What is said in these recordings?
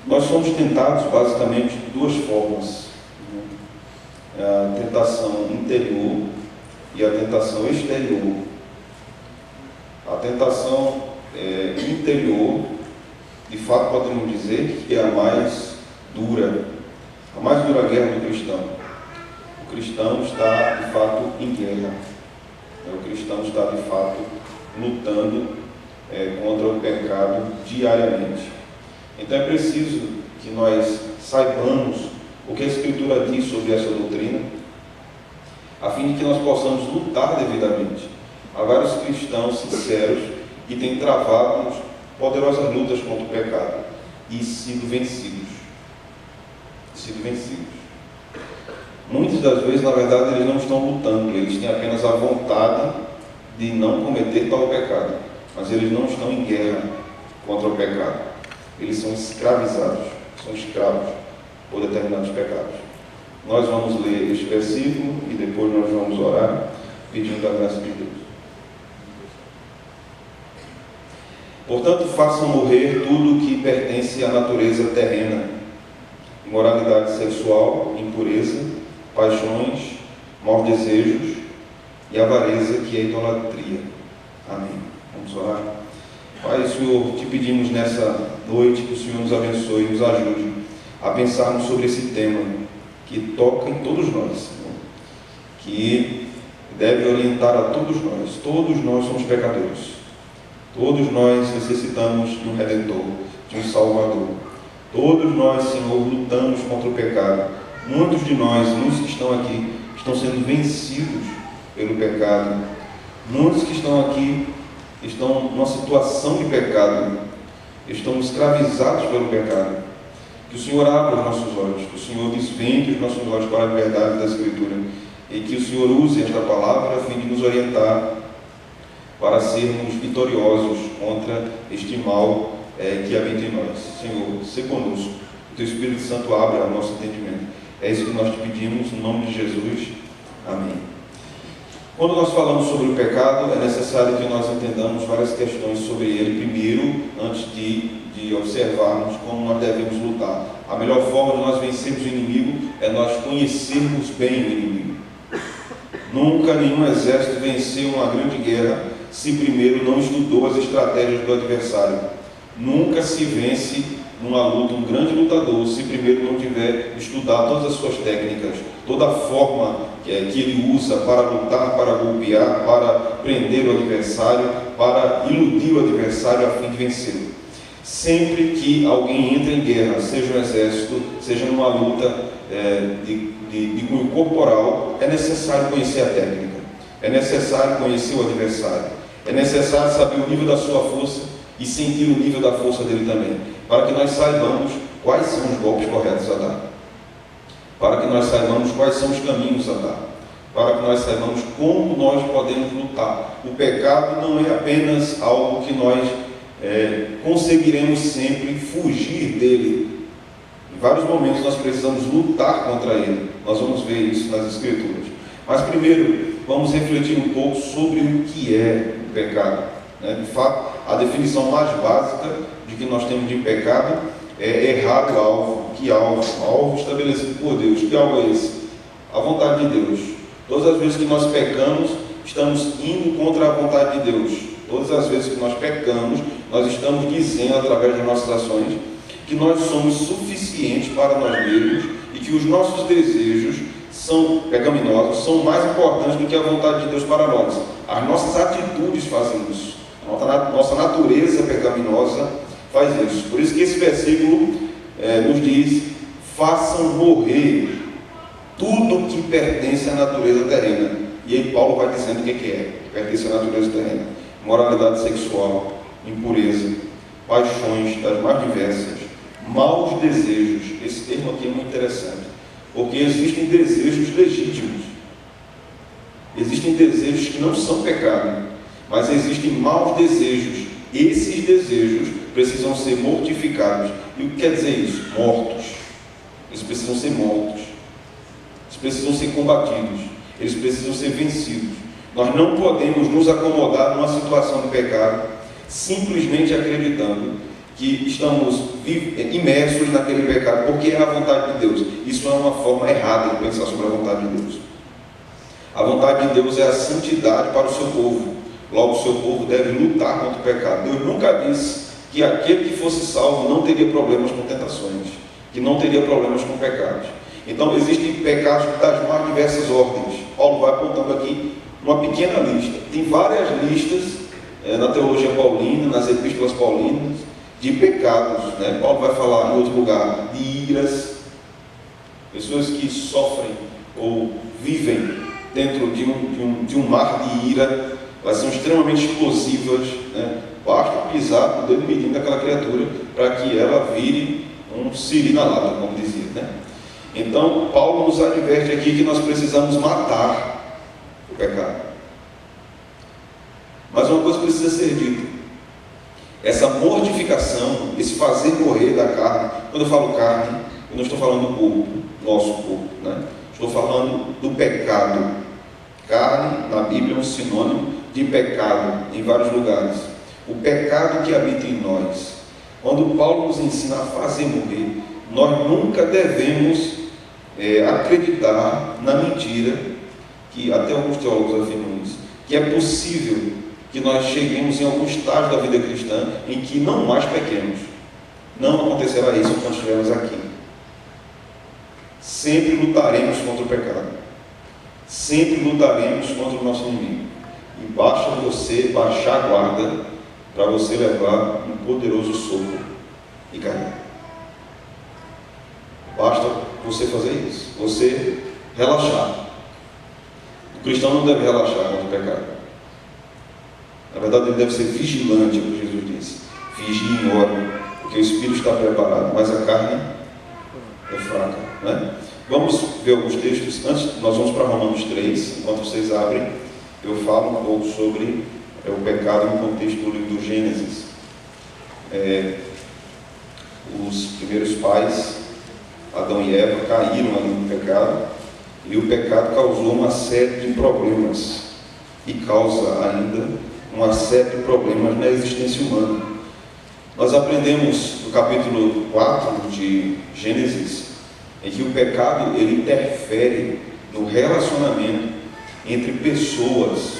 Nós somos tentados basicamente de duas formas, a tentação interior e a tentação exterior. A tentação interior, de fato podemos dizer que é a mais dura guerra do cristão. O cristão está de fato em guerra, o cristão está de fato lutando contra o pecado diariamente. Então é preciso que nós saibamos o que a Escritura diz sobre essa doutrina, a fim de que nós possamos lutar devidamente. Há vários cristãos sinceros que têm travado poderosas lutas contra o pecado e sido vencidos. Muitas das vezes, na verdade, eles não estão lutando, eles têm apenas a vontade de não cometer tal pecado, mas eles não estão em guerra contra o pecado. Eles são escravizados, são escravos por determinados pecados. Nós vamos ler este versículo e depois nós vamos orar, pedindo a graça de Deus. Portanto, façam morrer tudo o que pertence à natureza terrena: imoralidade sexual, impureza, paixões, maus desejos e avareza, que é idolatria. Amém. Vamos orar. Pai, Senhor, te pedimos nessa noite que o Senhor nos abençoe e nos ajude a pensarmos sobre esse tema que toca em todos nós, Senhor, que deve orientar a todos nós. Todos nós somos pecadores. Todos nós necessitamos de um Redentor, de um Salvador. Todos nós, Senhor, lutamos contra o pecado. Muitos de nós, muitos que estão aqui, estão sendo vencidos pelo pecado. Muitos que estão aqui estão numa situação de pecado, estão escravizados pelo pecado. Que o Senhor abra os nossos olhos, que o Senhor desvende os nossos olhos para a verdade da Escritura, e que o Senhor use esta palavra a fim de nos orientar para sermos vitoriosos contra este mal que habita em nós. Senhor, se conosco, o Teu Espírito Santo abra o nosso entendimento. É isso que nós te pedimos, no nome de Jesus. Amém. Quando nós falamos sobre o pecado, é necessário que nós entendamos várias questões sobre ele primeiro, antes de observarmos como nós devemos lutar. A melhor forma de nós vencermos o inimigo é nós conhecermos bem o inimigo. Nunca nenhum exército venceu uma grande guerra se primeiro não estudou as estratégias do adversário. Nunca se vence numa luta um grande lutador se primeiro não tiver estudado todas as suas técnicas, toda a forma que ele usa para lutar, para golpear, para prender o adversário, para iludir o adversário a fim de vencê-lo. Sempre que alguém entra em guerra, seja um exército, seja numa luta de cunho corporal, é necessário conhecer a técnica, é necessário conhecer o adversário, é necessário saber o nível da sua força e sentir o nível da força dele também, para que nós saibamos quais são os golpes corretos a dar, para que nós saibamos quais são os caminhos a dar, para que nós saibamos como nós podemos lutar. O pecado não é apenas algo que nós conseguiremos sempre fugir dele. Em vários momentos nós precisamos lutar contra ele. Nós vamos ver isso nas Escrituras. Mas primeiro, vamos refletir um pouco sobre o que é o pecado. De fato, a definição mais básica de que nós temos de pecado é errar o alvo. Que alvo? O alvo estabelecido por Deus. Que alvo é esse? A vontade de Deus. Todas as vezes que nós pecamos, estamos indo contra a vontade de Deus. Todas as vezes que nós pecamos, nós estamos dizendo através das nossas ações que nós somos suficientes para nós mesmos e que os nossos desejos são pecaminosos, são mais importantes do que a vontade de Deus para nós. As nossas atitudes fazem isso. Nossa natureza pecaminosa faz isso. Por isso que esse versículo nos diz: façam morrer tudo que pertence à natureza terrena. E aí Paulo vai dizendo o que é que pertence à natureza terrena: moralidade sexual, impureza, paixões das mais diversas, maus desejos. Esse termo aqui é muito interessante, porque existem desejos legítimos, existem desejos que não são pecado, mas existem maus desejos. Esses desejos precisam ser mortificados. E o que quer dizer isso? Mortos. Eles precisam ser mortos, eles precisam ser combatidos, eles precisam ser vencidos. Nós não podemos nos acomodar numa situação de pecado simplesmente acreditando que estamos imersos naquele pecado, porque é a vontade de Deus. Isso é uma forma errada de pensar sobre a vontade de Deus. A vontade de Deus é a santidade para o seu povo. Logo, o seu povo deve lutar contra o pecado. Deus nunca disse que aquele que fosse salvo não teria problemas com tentações, que não teria problemas com pecados. Então, existem pecados das mais diversas ordens. Paulo vai apontando aqui uma pequena lista. Tem várias listas na teologia paulina, nas epístolas paulinas, de pecados. Paulo vai falar em outro lugar de iras, pessoas que sofrem ou vivem dentro de um mar de ira. Elas são extremamente explosivas, basta pisar com o dedo medindo daquela criatura para que ela vire um siri na lata, como dizia. Então, Paulo nos adverte aqui que nós precisamos matar o pecado. Mas uma coisa precisa ser dita: essa mortificação, esse fazer morrer da carne. Quando eu falo carne, eu não estou falando do corpo, nosso corpo, estou falando do pecado. Carne, na Bíblia, é um sinônimo de pecado em vários lugares. O pecado que habita em nós. Quando Paulo nos ensina a fazer morrer, nós nunca devemos acreditar na mentira, que até alguns teólogos afirmam isso, que é possível que nós cheguemos em algum estágio da vida cristã em que não mais pequemos. Não acontecerá isso quando estivermos aqui. Sempre lutaremos contra o pecado. Sempre lutaremos contra o nosso inimigo. E basta você baixar a guarda para você levar um poderoso soco e cair. Basta você fazer isso. Você relaxar. O cristão não deve relaxar contra o pecado. Na verdade, ele deve ser vigilante, como Jesus disse. Vigie e ore, porque o espírito está preparado, mas a carne é fraca. Vamos ver alguns textos. Antes, nós vamos para Romanos 3. Enquanto vocês abrem, eu falo um pouco sobre o pecado no contexto do livro do Gênesis. Os primeiros pais, Adão e Eva, caíram ali no pecado, e o pecado causou uma série de problemas, e causa ainda uma série de problemas na existência humana. Nós aprendemos no capítulo 4 de Gênesis, em que o pecado ele interfere no relacionamento entre pessoas.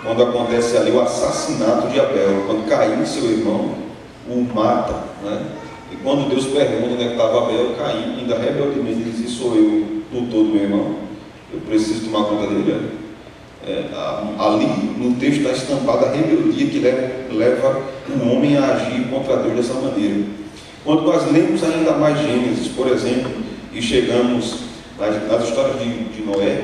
Quando acontece ali o assassinato de Abel, quando Caim, seu irmão, o mata, e quando Deus pergunta onde estava Abel, Caim ainda rebeldemente diz: sou eu, tutor do meu irmão, eu preciso tomar conta dele. Ali no texto está estampada a rebeldia que leva o homem a agir contra Deus dessa maneira. Quando nós lemos ainda mais Gênesis, por exemplo, e chegamos nas histórias de Noé,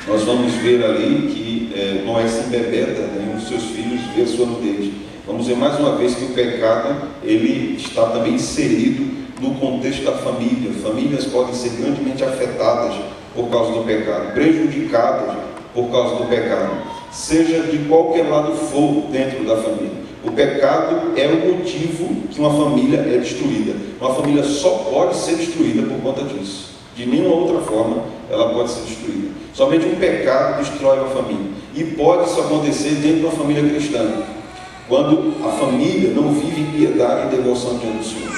nós vamos ver ali que Noé se embebeda, os seus filhos vê a sua nudez. Vamos ver mais uma vez que o pecado ele está também inserido no contexto da família. Famílias podem ser grandemente afetadas por causa do pecado, prejudicadas por causa do pecado, seja de qualquer lado for dentro da família. O pecado é o motivo que uma família é destruída. Uma família só pode ser destruída por conta disso. De nenhuma outra forma ela pode ser destruída. Somente um pecado destrói uma família. E pode isso acontecer dentro de uma família cristã, quando a família não vive em piedade e devoção diante do Senhor.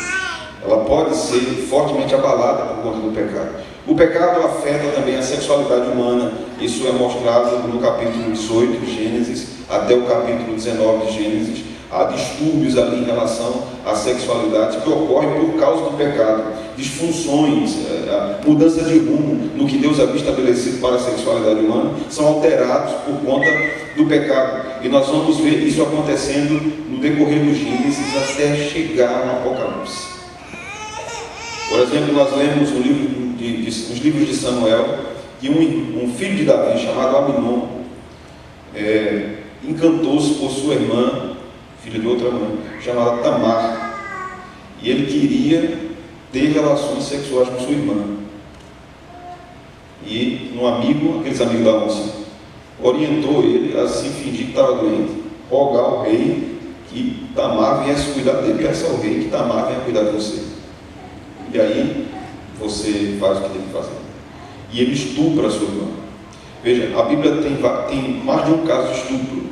Ela pode ser fortemente abalada por conta do pecado. O pecado afeta também a sexualidade humana. Isso é mostrado no capítulo 18 de Gênesis até o capítulo 19 de Gênesis. Há distúrbios ali em relação à sexualidade que ocorrem por causa do pecado. Disfunções, mudança de rumo no que Deus havia estabelecido para a sexualidade humana são alterados por conta do pecado. E nós vamos ver isso acontecendo no decorrer dos Gênesis até chegar no Apocalipse. Por exemplo, nós lemos nos livros de Samuel que um filho de Davi, chamado Aminon, encantou-se por sua irmã, filha de outra mãe, chamada Tamar, e ele queria ter relações sexuais com sua irmã. E um amigo, aqueles amigos da onça, orientou ele a se fingir que estava doente, rogar ao rei que Tamar viesse cuidar dele, peça ao rei que Tamar venha cuidar de você. E aí você faz o que tem que fazer. E ele estupra a sua irmã. Veja, a Bíblia tem mais de um caso de estupro.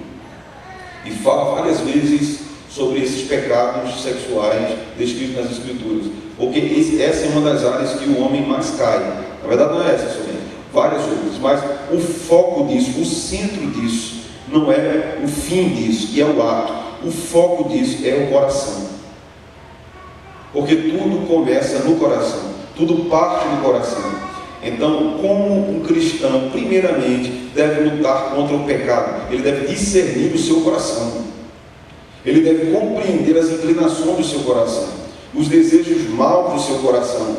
E fala várias vezes sobre esses pecados sexuais descritos nas Escrituras, porque essa é uma das áreas que o homem mais cai. Na verdade não é essa somente, várias outras, mas o foco disso, o centro disso, não é o fim disso, que é o ato. O foco disso é o coração, porque tudo começa no coração, tudo parte do coração. Então, como um cristão, primeiramente, deve lutar contra o pecado, ele deve discernir o seu coração, ele deve compreender as inclinações do seu coração, os desejos maus do seu coração,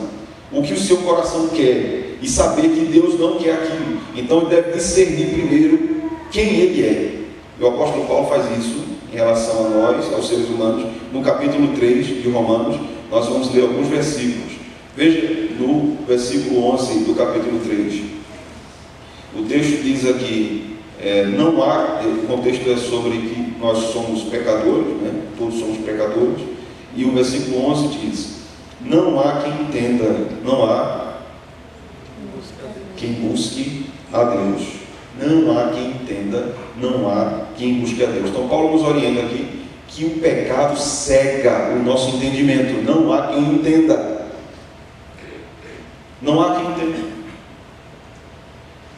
o que o seu coração quer, e saber que Deus não quer aquilo. Então ele deve discernir primeiro quem ele é. E o apóstolo Paulo faz isso em relação a nós, aos seres humanos. No capítulo 3 de Romanos, nós vamos ler alguns versículos. Veja no versículo 11 do capítulo 3. O texto diz aqui, não há, o contexto é sobre que nós somos pecadores, né? Todos somos pecadores. E o versículo 11 diz: não há quem entenda, não há quem busque a Deus. Não há quem entenda, não há quem busque a Deus. Então Paulo nos orienta aqui que o pecado cega o nosso entendimento. Não há quem entenda. Não há quem entenda.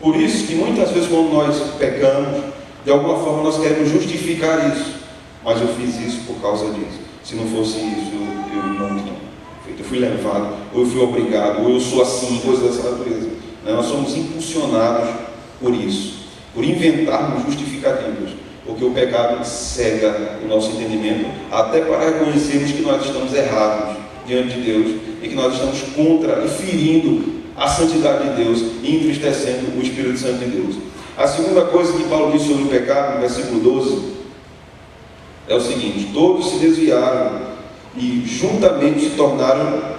Por isso que muitas vezes quando nós pecamos, de alguma forma nós queremos justificar isso. Mas eu fiz isso por causa disso. Se não fosse isso, eu não tinha feito. Eu fui levado, ou eu fui obrigado, ou eu sou assim, coisas dessa natureza. Nós somos impulsionados por isso, por inventarmos justificativas, porque o pecado cega o nosso entendimento, até para reconhecermos que nós estamos errados diante de Deus, e que nós estamos contra e ferindo a santidade de Deus, e entristecendo o Espírito Santo de Deus. A segunda coisa que Paulo diz sobre o pecado, no versículo 12, é o seguinte: todos se desviaram e juntamente se tornaram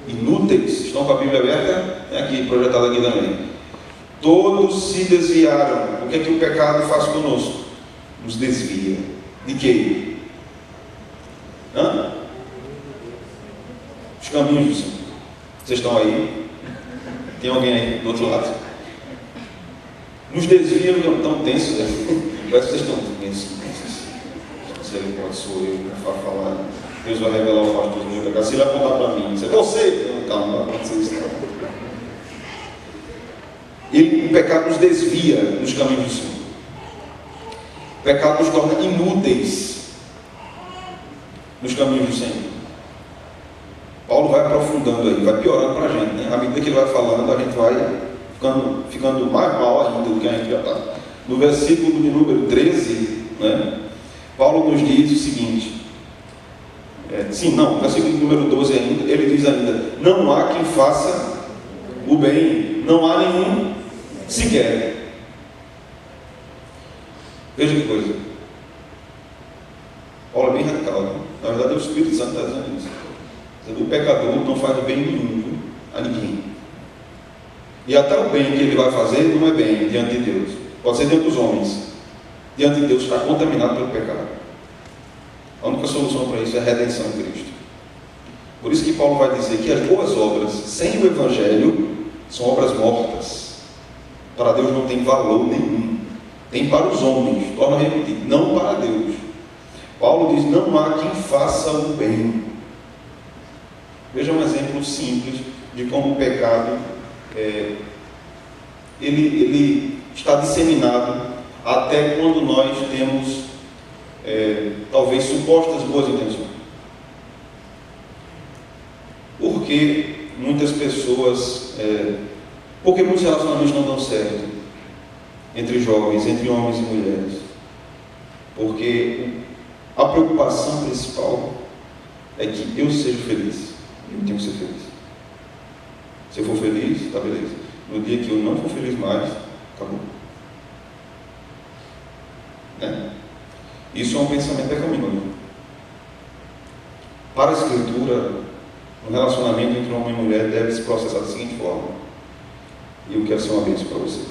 inúteis. Estão com a Bíblia aberta? É aqui, projetada aqui também. Todos se desviaram. O que é que o pecado faz conosco? Nos desvia. De quê? Os caminhos do Senhor. Vocês estão aí? Tem alguém aí do outro lado? Nos desvia, tão tenso, né? Parece que vocês estão tensos. Se ele pode, sou eu, para falar. Deus vai revelar o fato do meu. Se ele apontar para mim, você, calma, não vai acontecer isso não. O pecado nos desvia nos caminhos do Senhor. O pecado nos torna inúteis nos caminhos do Senhor. Paulo vai aprofundando aí, vai piorando para a gente, né? À medida que ele vai falando, a gente vai ficando mais mal ainda do que a gente já está. No versículo de número 13, né, Paulo nos diz o seguinte, no versículo de número 12 ainda, ele diz ainda: não há quem faça o bem, não há nenhum sequer. Veja que coisa. Paulo é bem radical, né? Na verdade é o Espírito Santo está dizendo isso. O pecador não faz o bem nenhum a ninguém. E até o bem que ele vai fazer não é bem diante de Deus. Pode ser diante dos homens. Diante de Deus está contaminado pelo pecado. A única solução para isso é a redenção em Cristo. Por isso que Paulo vai dizer que as boas obras sem o Evangelho são obras mortas. Para Deus não tem valor nenhum. Tem para os homens, torna a repetir, não para Deus. Paulo diz: não há quem faça o bem. Veja um exemplo simples de como o pecado ele está disseminado até quando nós temos talvez supostas boas intenções. Porque muitas pessoas, porque muitos relacionamentos não dão certo entre jovens, entre homens e mulheres, porque a preocupação principal é que eu seja feliz. Eu tenho que ser feliz. Se eu for feliz, está beleza. No dia que eu não for feliz mais, acabou. Isso é um pensamento pecaminoso. Para a Escritura, um relacionamento entre homem e mulher deve se processar da seguinte forma: eu quero ser uma bênção para você.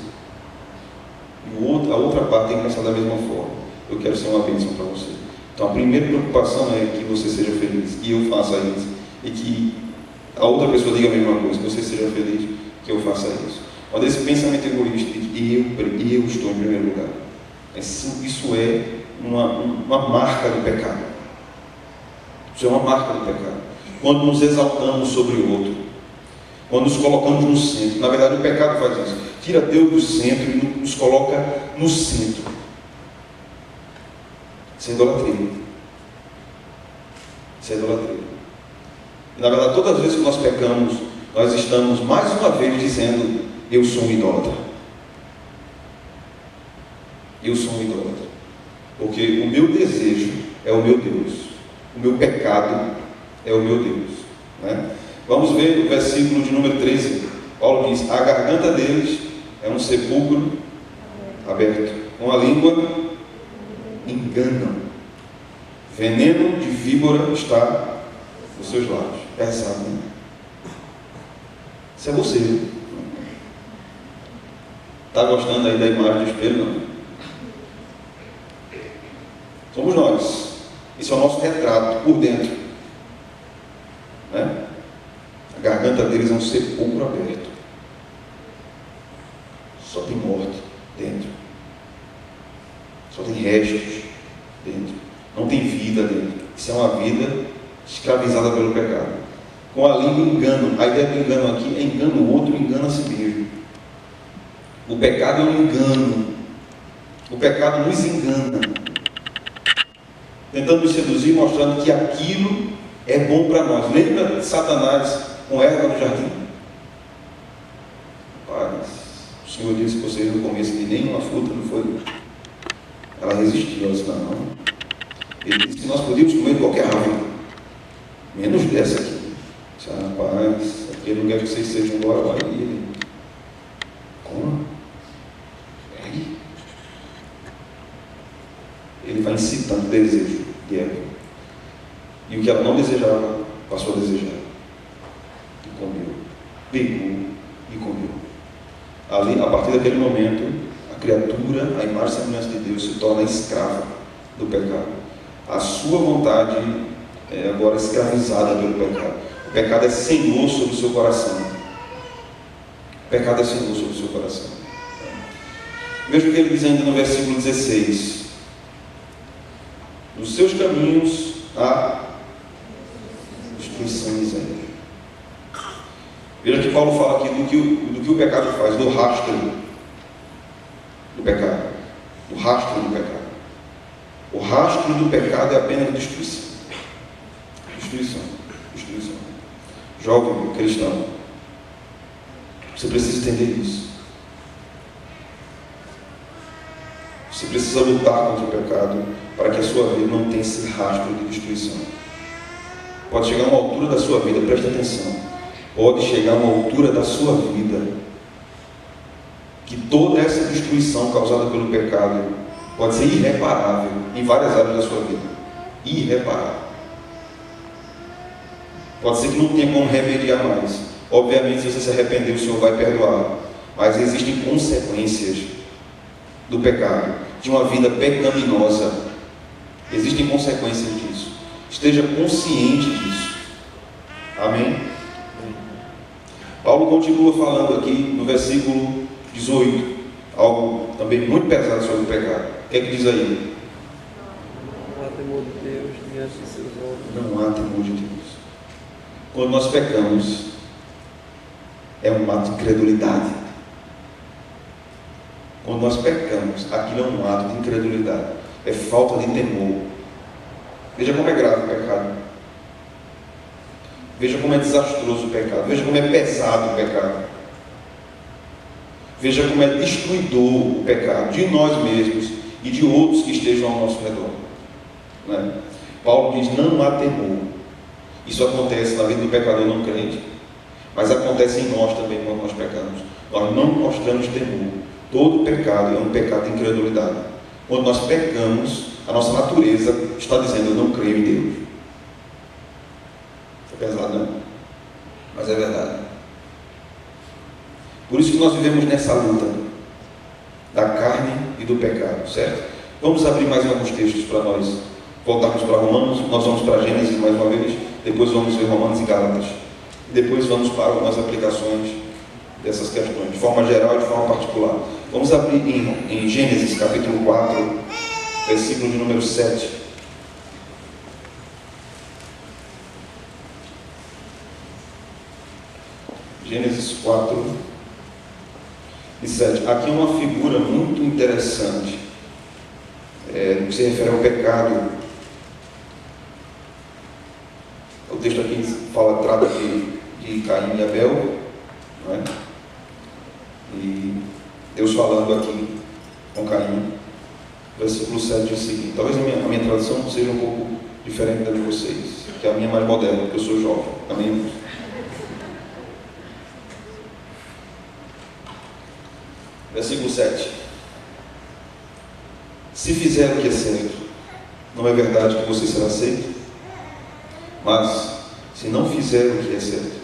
E a outra parte tem que pensar da mesma forma: eu quero ser uma bênção para você. Então a primeira preocupação é que você seja feliz, que eu faça isso, e que a outra pessoa diga a mesma coisa, que você seja feliz, que eu faça isso. Quando esse pensamento egoísta de que eu estou em primeiro lugar, isso é uma marca do pecado. Isso é uma marca do pecado. Quando nos exaltamos sobre o outro, quando nos colocamos no centro. Na verdade, o pecado faz isso. Tira Deus do centro e nos coloca no centro. Isso é idolatria. Isso é idolatria. E, na verdade, todas as vezes que nós pecamos, nós estamos mais uma vez dizendo: eu sou um idólatra. Eu sou um idólatra. Porque o meu desejo é o meu Deus. O meu pecado é o meu Deus. Né? Vamos ver o versículo de número 13. Paulo diz: a garganta deles é um sepulcro aberto. Com a língua enganam. Veneno de víbora está nos seus lábios. Pesado, né? Isso é você. Está gostando aí da imagem do espelho? Não? Somos nós. Isso é o nosso retrato por dentro. Né? A garganta deles é um sepulcro aberto. Só tem morte dentro. Só tem restos dentro. Não tem vida dentro. Isso é uma vida escravizada pelo pecado. Com a língua engano. A ideia do engano aqui é engano o outro, engana a si mesmo. O pecado é um engano. O pecado nos engana, tentando nos seduzir, mostrando que aquilo é bom para nós. Lembra de Satanás com Eva no jardim? Rapaz, o Senhor disse que vocês não comessem de nenhuma fruta, não foi? Ela resistiu, ela disse: não. Ele disse que nós podíamos comer qualquer árvore, menos dessa aqui. Disse: rapaz, aqui eu não quero que vocês sejam embora, vai. Ele: como? Aí ele vai incitando o desejo de Eva. E o que ela não desejava, passou a desejar. E comeu. Pegou e comeu. Ali, a partir daquele momento, a criatura, a imagem e semelhança de Deus, se torna escrava do pecado. A sua vontade é agora escravizada pelo pecado. O pecado é senhor sobre o seu coração. O pecado é senhor sobre o seu coração. Veja o que ele diz ainda no versículo 16. Nos seus caminhos há destruição e miséria. Veja que Paulo fala aqui do que o pecado faz, do rastro do pecado. Do rastro do pecado. O rastro do pecado é apenas destruição. Destruição. Destruição. Jovem cristão, você precisa entender isso. Você precisa lutar contra o pecado para que a sua vida não tenha esse rastro de destruição. Pode chegar a uma altura da sua vida, preste atenção, pode chegar a uma altura da sua vida que toda essa destruição causada pelo pecado pode ser irreparável em várias áreas da sua vida. Irreparável. Pode ser que não tenha como remediar mais. Obviamente, se você se arrepender, o Senhor vai perdoar. Mas existem consequências do pecado, de uma vida pecaminosa. Existem consequências disso. Esteja consciente disso. Amém? Paulo continua falando aqui no versículo 18, algo também muito pesado sobre o pecado. O que é que diz aí? Não há temor de Deus diante de seus olhos. Não há temor de Deus. Quando nós pecamos, é um ato de incredulidade. Quando nós pecamos, aquilo é um ato de incredulidade. É falta de temor. Veja como é grave o pecado. Veja como é desastroso o pecado. Veja como é pesado o pecado. Veja como é destruidor o pecado de nós mesmos e de outros que estejam ao nosso redor. Né? Paulo diz: não há temor. Isso acontece na vida do pecador não crente, mas acontece em nós também quando nós pecamos. Nós não mostramos temor. Todo pecado é um pecado de incredulidade. Quando nós pecamos, a nossa natureza está dizendo: eu não creio em Deus. É pesado, não? Mas é verdade. Por isso que nós vivemos nessa luta da carne e do pecado, certo? Vamos abrir mais alguns textos para nós voltarmos para Romanos. Nós vamos para Gênesis mais uma vez, depois vamos ver Romanos e Gálatas, e depois vamos para algumas aplicações dessas questões, de forma geral e de forma particular. Vamos abrir em Gênesis capítulo 4, versículo de número 7. Gênesis 4 e 7. Aqui é uma figura muito interessante, no que se refere ao pecado. O texto aqui trata de Caim e Abel, não é? E Deus falando aqui com Caim, versículo 7 diz o seguinte, talvez a minha tradução seja um pouco diferente da de vocês, que a minha é mais moderna, porque eu sou jovem. Amém? Versículo 7. Se fizer o que é certo, não é verdade que você será aceito? Mas, se não fizer o que é certo,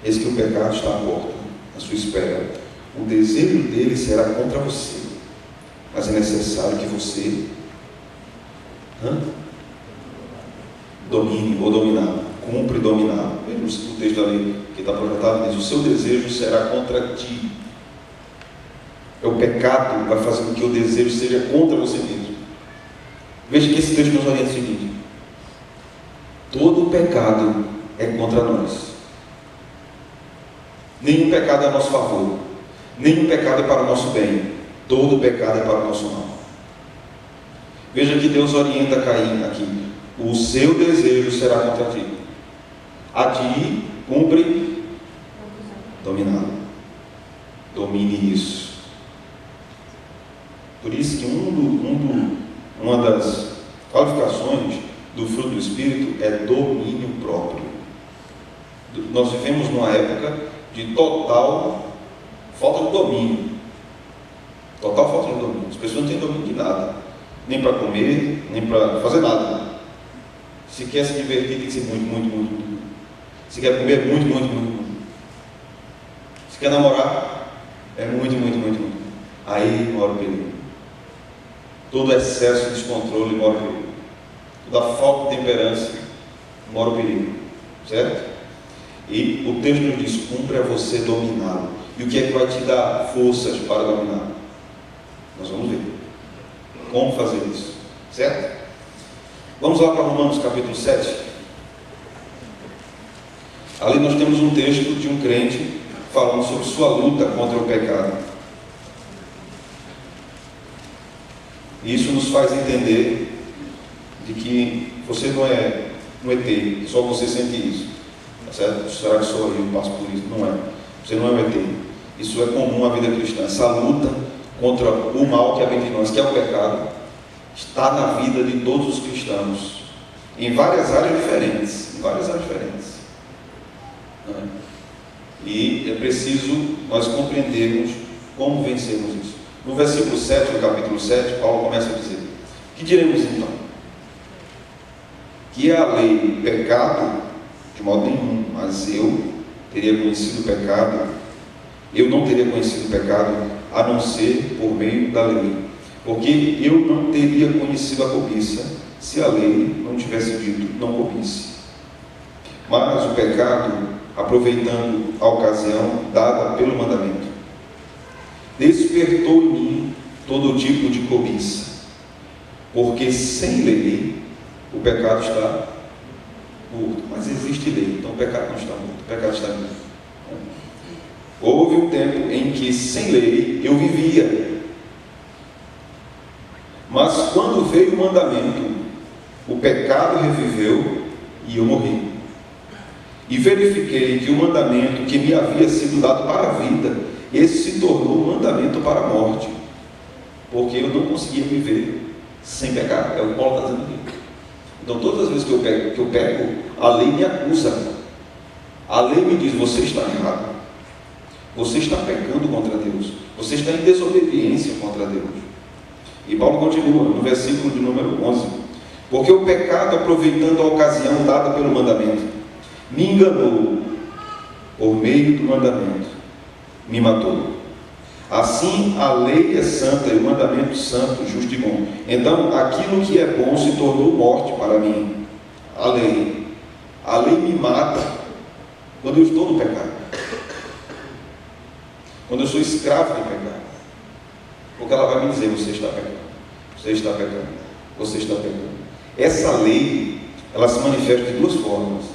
eis que o pecado está à porta, à sua espera. O desejo dele será contra você, mas é necessário que você domine ou dominar, cumpre e dominar. Veja o texto ali que está projetado, diz: o seu desejo será contra ti. É o pecado que vai fazer com que o desejo seja contra você mesmo. Veja que esse texto nos orienta o seguinte: todo pecado é contra nós. Nenhum pecado é a nosso favor. Nenhum pecado é para o nosso bem. Todo pecado é para o nosso mal. Veja que Deus orienta Caim aqui: o seu desejo será contra ti. A ti cumpre dominá-lo. Domine isso. Por isso que uma das qualificações do fruto do Espírito é domínio próprio. Nós vivemos numa época de total falta de domínio. Total falta de domínio. As pessoas não têm domínio de nada. Nem para comer, nem para fazer nada. Se quer se divertir, tem que ser muito, muito, muito, muito. Se quer comer, muito, muito, muito, muito. Se quer namorar, é muito, muito, muito, muito. Aí mora o perigo. Todo excesso de descontrole mora o perigo. Toda falta de temperança mora o perigo. Certo? E o texto nos diz: cumpre a você dominá-lo. E o que é que vai te dar forças para dominar? Nós vamos ver como fazer isso. Certo? Vamos lá para Romanos capítulo 7. Ali nós temos um texto de um crente falando sobre sua luta contra o pecado. E isso nos faz entender de que você não é um ET, só você sente isso. Tá certo? Será que sou eu que passo por isso? Não é. Você não é um ET. Isso é comum à vida cristã. Essa luta contra o mal que habita em nós, que é o pecado, está na vida de todos os cristãos, em várias áreas diferentes. Em várias áreas diferentes. Não é? E é preciso nós compreendermos como vencermos isso. No versículo 7 do capítulo 7, Paulo começa a dizer: que diremos então? Que a lei pecado? De modo nenhum, mas eu teria conhecido o pecado. Eu não teria conhecido o pecado a não ser por meio da lei, porque eu não teria conhecido a cobiça se a lei não tivesse dito não cobice. Mas o pecado, aproveitando a ocasião dada pelo mandamento, despertou em mim todo tipo de cobiça, porque sem lei o pecado está morto. Mas existe lei, então o pecado não está morto, o pecado está vivo. Houve um tempo em que sem lei eu vivia, mas quando veio o mandamento, o pecado reviveu e eu morri. E verifiquei que o mandamento que me havia sido dado para a vida, esse se tornou um mandamento para a morte, porque eu não conseguia viver sem pecar. É o que Paulo está dizendo aqui. Então todas as vezes que eu peco, a lei me acusa. A lei me diz: você está errado, você está pecando contra Deus, você está em desobediência contra Deus. E Paulo continua no versículo de número 11: porque o pecado, aproveitando a ocasião dada pelo mandamento, me enganou por meio do mandamento, me matou. Assim a lei é santa e o mandamento santo, justo e bom. Então aquilo que é bom se tornou morte para mim. A lei me mata quando eu estou no pecado, quando eu sou escravo do pecado, porque ela vai me dizer: você está pecando, você está pecando. você está pecando. Essa lei, ela se manifesta de duas formas: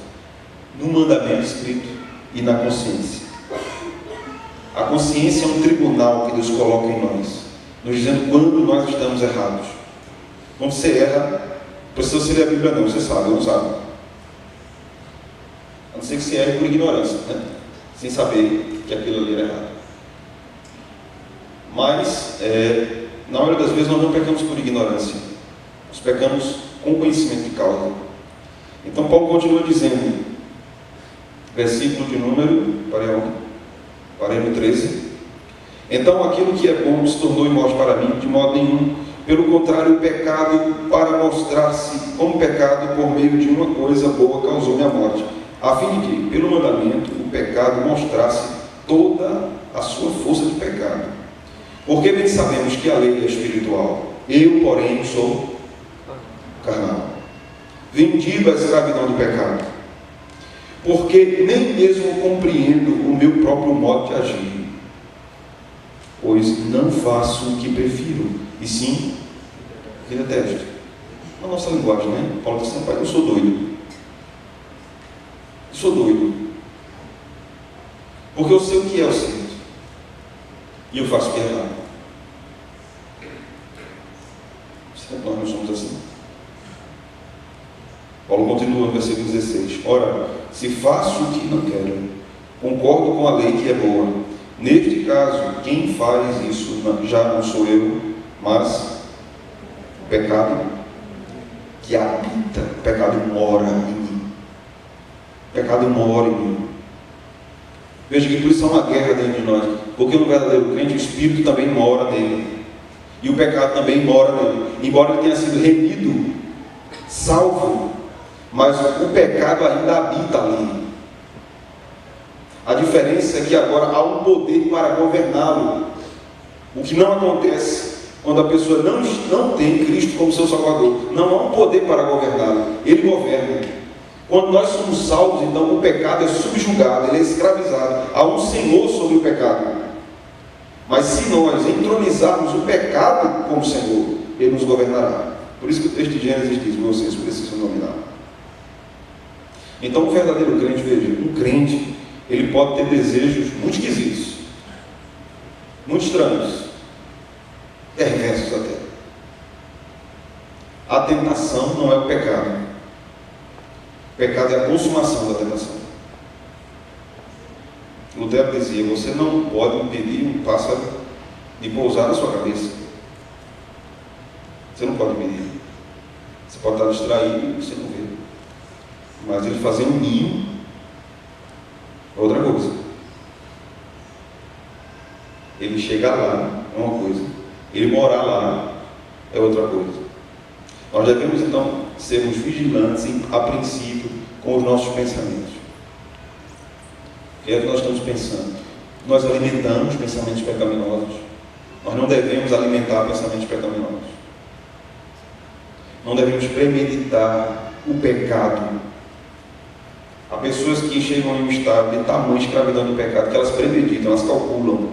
no mandamento escrito e na consciência. A consciência é um tribunal que Deus coloca em nós, nos dizendo quando nós estamos errados. Quando você erra, precisa você ler a Bíblia não, você sabe, ou não sabe. A não ser que você erre por ignorância, né? Sem saber que aquilo ali era errado. Mas, na maioria das vezes, nós não pecamos por ignorância. Nós pecamos com conhecimento de causa. Então, Paulo continua dizendo, versículo de número, parei no 13. Então, aquilo que é bom se tornou imóvel para mim, de modo nenhum. Pelo contrário, o pecado, para mostrar-se como pecado por meio de uma coisa boa, causou minha morte, a fim de que, pelo mandamento, o pecado mostrasse toda a sua força de pecado. Porque bem sabemos que a lei é espiritual, eu, porém, sou carnal, vendido à escravidão do pecado, porque nem mesmo compreendo o meu próprio modo de agir, pois não faço o que prefiro, e sim o que detesto. Na nossa linguagem, né? Paulo está dizendo, pai, eu sou doido. Sou doido. Porque eu sei o que é o certo. E eu faço o que é errado. Nós não somos assim. Paulo continua no versículo 16. Ora, se faço o que não quero, concordo com a lei que é boa. Neste caso, quem faz isso já não sou eu, mas o pecado que habita, o pecado mora em mim. O pecado mora em mim. Veja que por isso é uma guerra dentro de nós, porque no verdadeiro crente o Espírito também mora nele, e o pecado também mora nele, embora ele tenha sido remido, salvo, mas o pecado ainda habita ali. A diferença é que agora há um poder para governá-lo, o que não acontece quando a pessoa não tem Cristo como seu Salvador. Não há um poder para governá-lo, ele governa. Quando nós somos salvos, então o pecado é subjugado, ele é escravizado. Há um Senhor sobre o pecado. Mas se nós entronizarmos o pecado como Senhor, ele nos governará. Por isso que o texto de Gênesis diz, vocês precisam dominar. Então o verdadeiro crente, veja, um crente, ele pode ter desejos muito esquisitos, muito estranhos, perversos até. A tentação não é o pecado. O pecado é a consumação da tentação. Lutero dizia, você não pode impedir um pássaro de pousar na sua cabeça. Você não pode impedir. Você pode estar distraído e você não vê. Mas ele fazer um ninho é outra coisa. Ele chegar lá é uma coisa. Ele morar lá é outra coisa. Nós devemos então sermos vigilantes, a princípio, com os nossos pensamentos. O que é que nós estamos pensando? Nós alimentamos pensamentos pecaminosos. Nós não devemos alimentar pensamentos pecaminosos. Não devemos premeditar o pecado. Há pessoas que chegam em um estado de tamanha escravidão do pecado que elas premeditam, elas calculam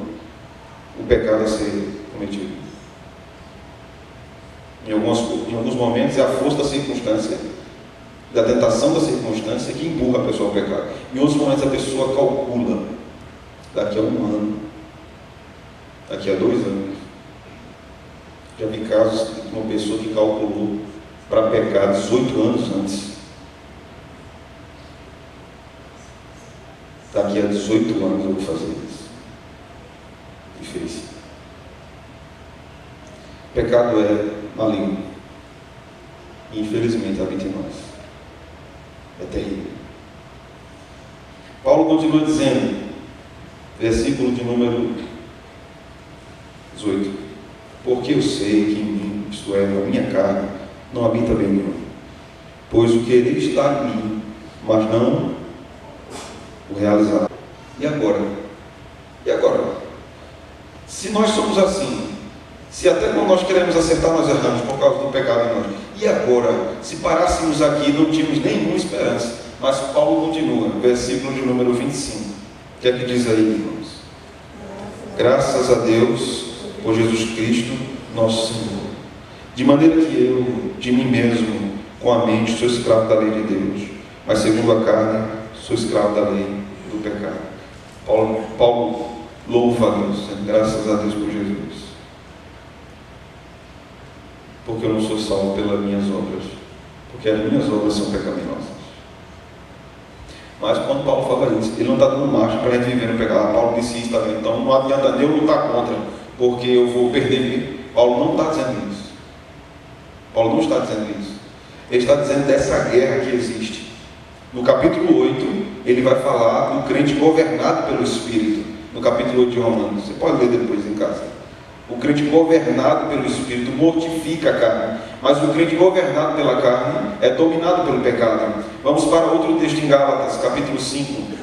o pecado a ser cometido. Em alguns momentos é a força da circunstância, da tentação da circunstância que empurra a pessoa ao pecado. Em outros momentos a pessoa calcula, daqui a 1 ano, daqui a 2 anos. Já vi casos de uma pessoa que calculou para pecar 18 anos antes. Daqui a 18 anos eu vou fazer isso. E fez. O pecado é maligno. E infelizmente habita em nós. É terrível. Paulo continua dizendo, versículo de número 18: porque eu sei que em mim, isto é, na minha carne, não habita bem nenhum. Pois o querer está em mim, mas não o realizar. E agora? E agora? Se nós somos assim, se até quando nós queremos acertar nós erramos por causa do pecado em nós, e agora, se parássemos aqui não tínhamos nenhuma esperança. Mas Paulo continua, versículo de número 25. O que é que diz aí, irmãos? Graças a Deus por Jesus Cristo, nosso Senhor. De maneira que eu, de mim mesmo, com a mente, sou escravo da lei de Deus, mas segundo a carne, sou escravo da lei do pecado. Paulo louva a Deus, graças a Deus por Jesus. Porque eu não sou salvo pelas minhas obras, porque as minhas obras são pecaminosas. Mas quando Paulo fala isso, ele não está dando margem para a gente viver no pecado. Paulo disse isso também, então não adianta eu lutar contra, porque eu vou perder. Paulo não está dizendo isso. Paulo não está dizendo isso. Ele está dizendo dessa guerra que existe. No capítulo 8, ele vai falar do crente governado pelo Espírito. No capítulo 8 de Romanos. Você pode ler depois em casa. O crente governado pelo Espírito mortifica a carne, mas o crente governado pela carne é dominado pelo pecado. Vamos para outro texto em Gálatas, capítulo 5.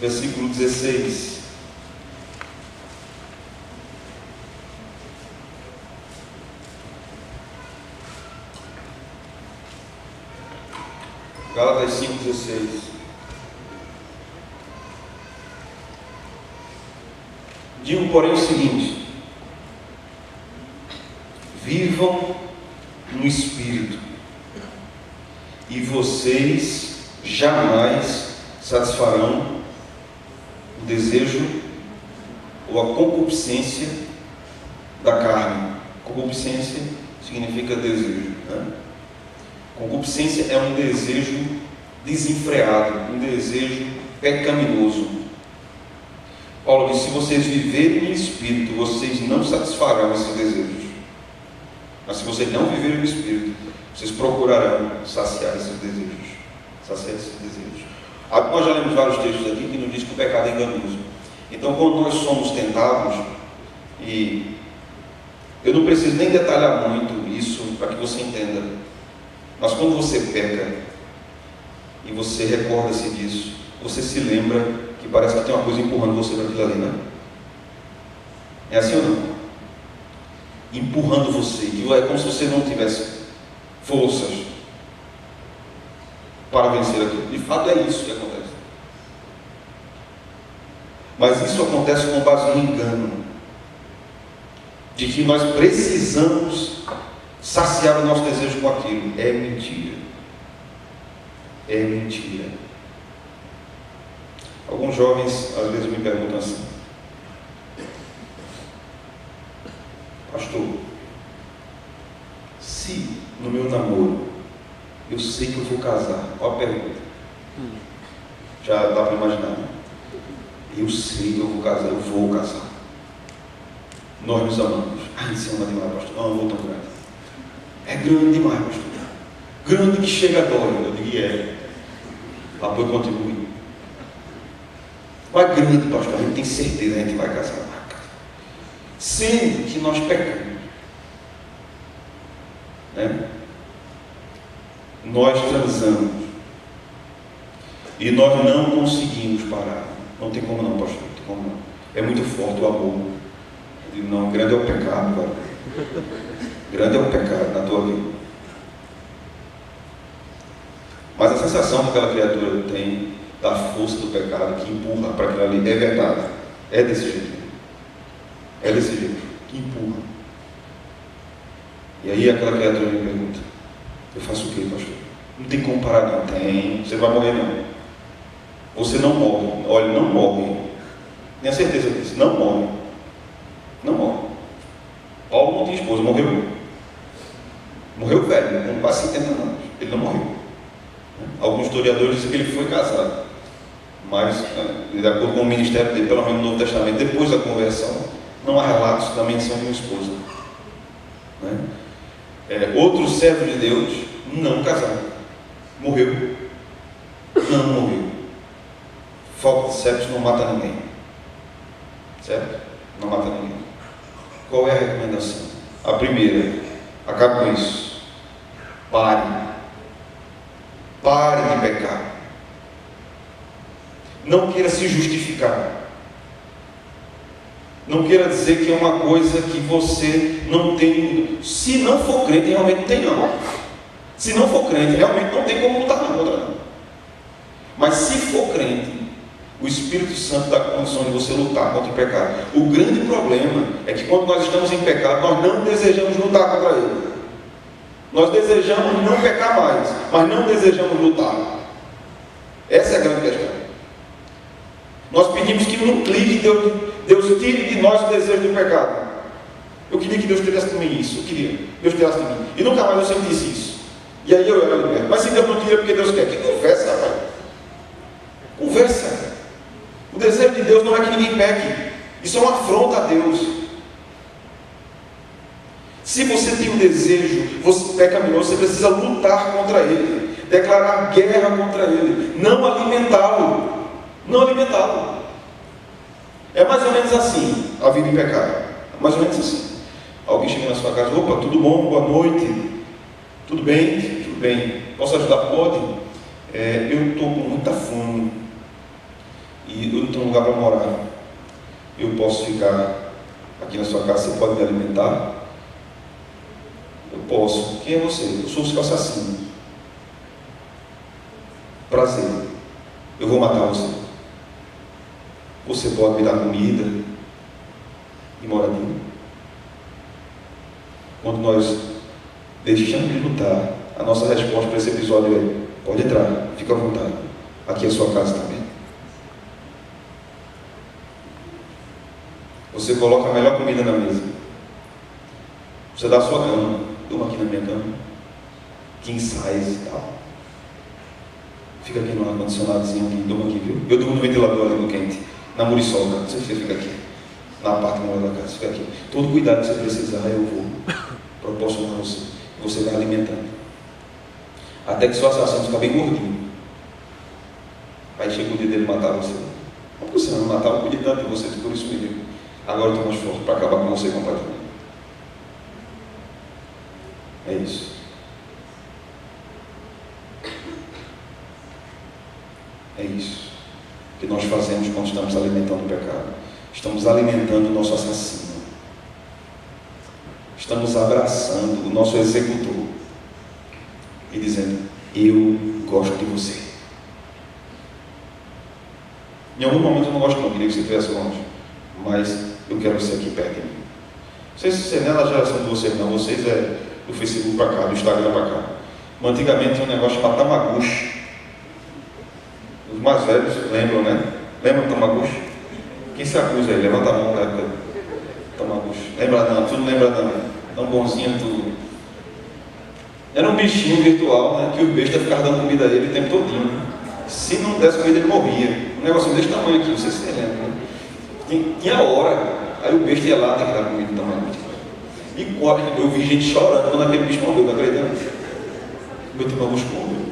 Versículo 16. Gálatas 5,16. Digo, porém, o seguinte: vivam no Espírito, e vocês jamais satisfarão o desejo ou a concupiscência da carne. Concupiscência significa desejo, né? Concupiscência é um desejo desenfreado, um desejo pecaminoso. Paulo diz: se vocês viverem em espírito, vocês não satisfarão esses desejos. Mas se vocês não viverem no espírito, vocês procurarão saciar esses desejos. Saciar esses desejos. Nós já lemos vários textos aqui que nos diz que o pecado é enganoso. Então, quando nós somos tentados, e eu não preciso nem detalhar muito isso para que você entenda, mas quando você peca e você recorda-se disso, você se lembra que parece que tem uma coisa empurrando você para aquilo ali, né? É assim ou não? Empurrando você, que é como se você não tivesse forças para vencer aquilo. De fato é isso que acontece. Mas isso acontece com base no engano de que nós precisamos saciar o nosso desejo com aquilo. É mentira. É mentira. Alguns jovens às vezes me perguntam assim: pastor, se no meu namoro eu sei que eu vou casar, qual a pergunta? Já dá para imaginar, né? Eu sei que eu vou casar, eu vou casar. Nós nos amamos. Ai, se ama demais, pastor. Não, amor tão grande. É grande demais, pastor. Grande que chega a dói. Eu digo, é. Apoio continue. Mas grande, pastor, a gente tem certeza que a gente vai casar. Sendo que nós pecamos, né? Nós transamos e nós não conseguimos parar. Não tem como não, pastor, não tem como não. É muito forte o amor. Eu digo, não, grande é o pecado, velho. Grande é o pecado na tua vida. Mas a sensação que aquela criatura tem da força do pecado que empurra para aquilo ali é verdade. É desse jeito. É desse jeito, que empurra. E aí aquela criatura me pergunta: eu faço o quê, pastor? Não tem como parar, não. Tem. Você vai morrer, não. Você não morre. Olha, não morre. Tenha certeza disso. Não morre. Não morre. Paulo não tinha esposa, morreu. Morreu velho, com quase 70 anos. Ele não morreu. Alguns historiadores dizem que ele foi casado. Mas, de acordo com o ministério dele, pelo menos no Novo Testamento, depois da conversão, não há relatos da menção de uma esposa. Né? Outro servo de Deus não casado. Morreu. Não morreu. Falta de sexo não mata ninguém. Certo? Não mata ninguém. Qual é a recomendação? A primeira, acabe com isso. Pare. Pare de pecar. Não queira se justificar. Não queira dizer que é uma coisa que você não tem. Se não for crente, realmente não tem não. Se não for crente, realmente não tem como lutar contra, não. Mas se for crente, o Espírito Santo dá condição de você lutar contra o pecado. O grande problema é que quando nós estamos em pecado, nós não desejamos lutar contra ele. Nós desejamos não pecar mais, mas não desejamos lutar. Essa é a grande questão. Nós pedimos que num clique Deus tire de nós o desejo do pecado. Eu queria que Deus tirasse de mim isso. Eu queria que Deus tirasse de mim. E nunca mais eu sentisse isso. E aí eu era liberto. Mas se Deus não tira, porque Deus quer. Que conversa, rapaz. Conversa. O desejo de Deus não é que ninguém peque. Isso é uma afronta a Deus. Se você tem um desejo pecaminoso, você precisa lutar contra ele. Declarar guerra contra ele. Não alimentá-lo. Não alimentá-lo. É mais ou menos assim a vida em pecado. É mais ou menos assim. Alguém chega na sua casa: opa, tudo bom? Boa noite. Tudo bem? Tudo bem. Posso ajudar? Pode? Eu estou com muita fome e eu não tenho lugar para morar. Eu posso ficar aqui na sua casa? Você pode me alimentar? Eu posso. Quem é você? Eu sou o seu assassino. Prazer. Eu vou matar você. Você pode me dar comida e moradia? Quando nós deixamos de lutar, a nossa resposta para esse episódio é: pode entrar, fica à vontade. Aqui é a sua casa também. Você coloca a melhor comida na mesa. Você dá a sua cama. Durma aqui na minha cama. King size e tal. Fica aqui no ar-condicionadozinho aqui, durma aqui, viu? Eu durmo no ventilador ali no quente. Na muriçoca, não sei se você fica aqui. Na parte da casa, fica aqui. Todo cuidado que você precisar, eu vou proporcionar a você. Você vai alimentando. Até que sua assassino fica bem gordinho. Aí chega o dia dele matar você. Não, você não matar, eu cuidei tanto de você, por isso me digo. Agora eu estou mais forte para acabar com você completamente. É isso. É isso que nós fazemos quando estamos alimentando o pecado. Estamos alimentando o nosso assassino. Estamos abraçando o nosso executor e dizendo: eu gosto de você. Em algum momento eu não gosto, não, queria que você estivesse longe, mas eu quero você aqui perto de mim. Não sei se você não é da geração de vocês, não. Vocês é do Facebook para cá, do Instagram para cá. Mas antigamente tinha um negócio chamado Tamagotchi. Os mais velhos lembram, né? Lembra do Tamagotchi? Quem se acusa aí? Levanta a mão na época do Tamagotchi. Lembra não? Tu não lembra não? Tão bonzinho tudo. Era um bichinho virtual, né? Que o besta ficava dando comida a ele o tempo todinho. Se não desse comida, ele morria. Um negocinho desse tamanho aqui, não sei se você lembra, né? Tinha hora, aí o besta ia lá, tem que dar comida do Tamagotchi. E eu vi gente chorando quando aquele bicho morreu, tá acreditando? Meu Tamagotchi morreu.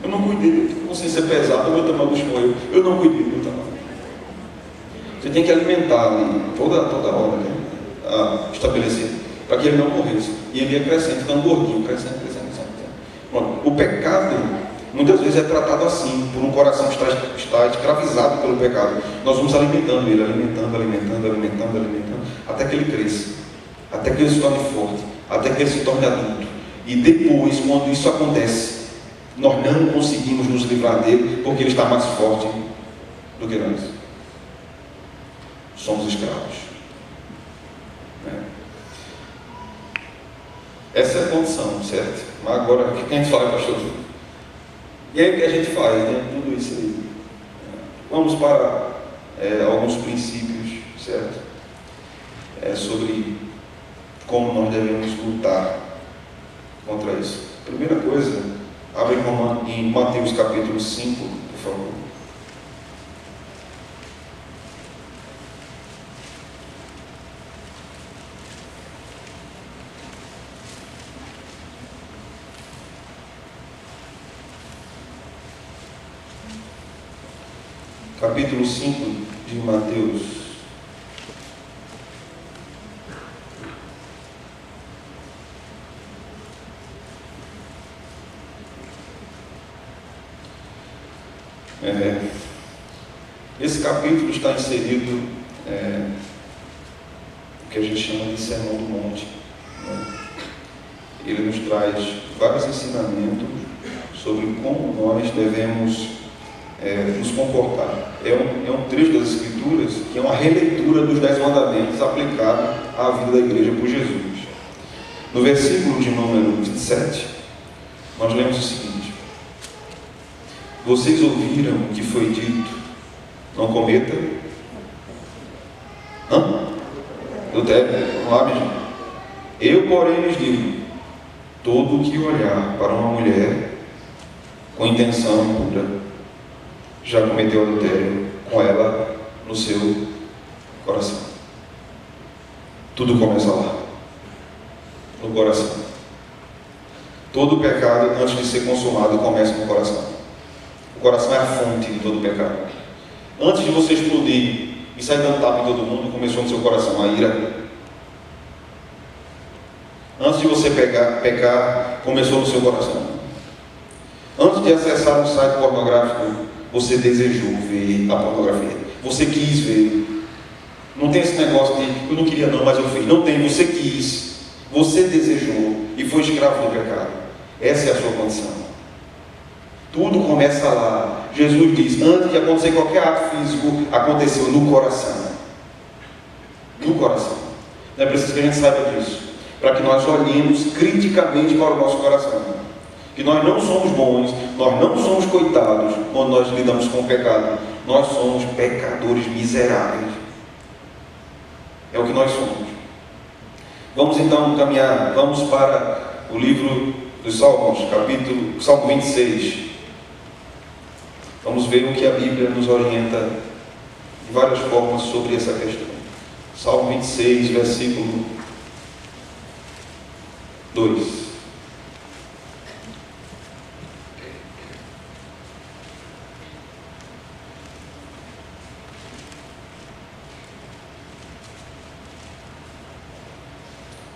Eu não cuidei dele, a consciência pesada, meu Tamagotchi morreu. Eu não cuidei do meu Tamagotchi. Você tem que alimentar ali, toda hora, né? Estabelecido, para que ele não morresse. E ele ia crescendo, ficando gordinho, crescendo. Bom, o pecado, muitas vezes, é tratado assim, por um coração que está escravizado pelo pecado. Nós vamos alimentando ele, alimentando, até que ele cresça, até que ele se torne forte, até que ele se torne adulto. E depois, quando isso acontece, nós não conseguimos nos livrar dele, porque ele está mais forte do que nós. Somos escravos. Essa é a condição, certo? Mas agora, o que a gente faz, pastor? E aí o que a gente faz, né? Tudo isso aí. Vamos para alguns princípios, certo? Sobre como nós devemos lutar contra isso. Primeira coisa, abre em Mateus capítulo 5, por favor. Capítulo 5 de Mateus. Esse capítulo está inserido o que a gente chama de Sermão do Monte. ele nos traz vários ensinamentos sobre como nós devemos nos comportar. É um trecho das Escrituras que é uma releitura dos 10 mandamentos aplicado à vida da igreja por Jesus. No versículo de número 27, nós lemos o seguinte: vocês ouviram o que foi dito, não cometa adultério. Vamos lá, minha gente. Eu, porém, lhes digo: todo que olhar para uma mulher com intenção impura já cometeu adultério com ela no seu coração. Tudo começa lá, no coração. Todo pecado, antes de ser consumado, começa no coração. O coração é a fonte de todo pecado. Antes de você explodir e sair dando tapa em todo mundo, começou no seu coração a ira. Antes de você pecar, começou no seu coração. Antes de acessar um site pornográfico, você desejou ver a pornografia. Você quis ver. Não tem esse negócio de eu não queria não, mas eu fiz. Não tem, você quis. Você desejou e foi escravo do pecado. Essa é a sua condição. Tudo começa lá. Jesus diz: antes de acontecer qualquer ato físico, aconteceu no coração. No coração. Não é preciso que a gente saiba disso, para que nós olhemos criticamente para o nosso coração. Que nós não somos bons, nós não somos coitados quando nós lidamos com o pecado. Nós somos pecadores miseráveis. É o que nós somos. Vamos então caminhar, vamos para o livro dos Salmos, Salmo 26. Vamos ver o que a Bíblia nos orienta de várias formas sobre essa questão. Salmo 26, versículo 2.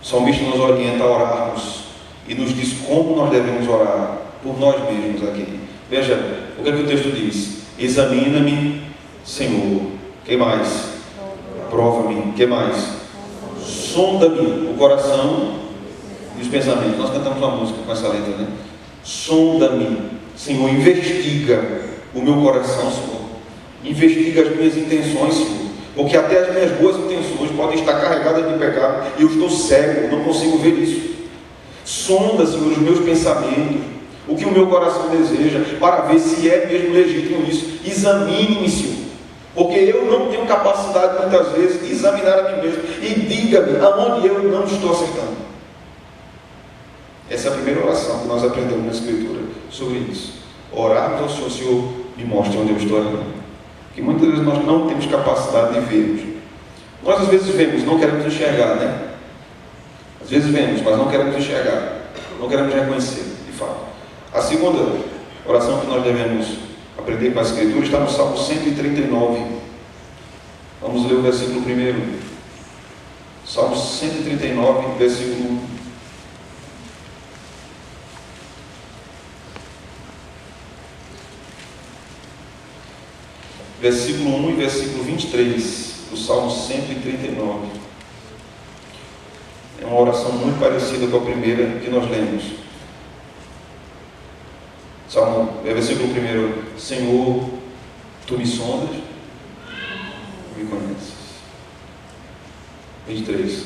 O salmista nos orienta a orarmos e nos diz como nós devemos orar por nós mesmos aqui. Veja, o que é que o texto diz? Examina-me, Senhor. Que mais? Prova-me. Que mais? Sonda-me o coração e os pensamentos. Nós cantamos uma música com essa letra, né? Sonda-me, Senhor. Investiga o meu coração, Senhor. Investiga as minhas intenções, Senhor. Porque até as minhas boas intenções podem estar carregadas de pecado e eu estou cego, não consigo ver isso. Sonda, Senhor, os meus pensamentos, o que o meu coração deseja, para ver se é mesmo legítimo isso. Examine-me, Senhor, porque eu não tenho capacidade muitas vezes de examinar a mim mesmo, e diga-me aonde eu não estou acertando. Essa é a primeira oração que nós aprendemos na Escritura sobre isso. Orarmos ao Senhor: Senhor, me mostre onde eu estou errando. Que muitas vezes nós não temos capacidade de vermos. Nós às vezes vemos, não queremos enxergar, né? Às vezes vemos, mas não queremos enxergar, não queremos reconhecer, de fato. A segunda oração que nós devemos aprender com a Escritura está no Salmo 139. Vamos ler o versículo 1. Salmo 139, versículo 1. Versículo 1 e versículo 23 do Salmo 139. É uma oração muito parecida com a primeira que nós lemos. Versículo 1: Senhor, tu me sondas, me conheces. 23: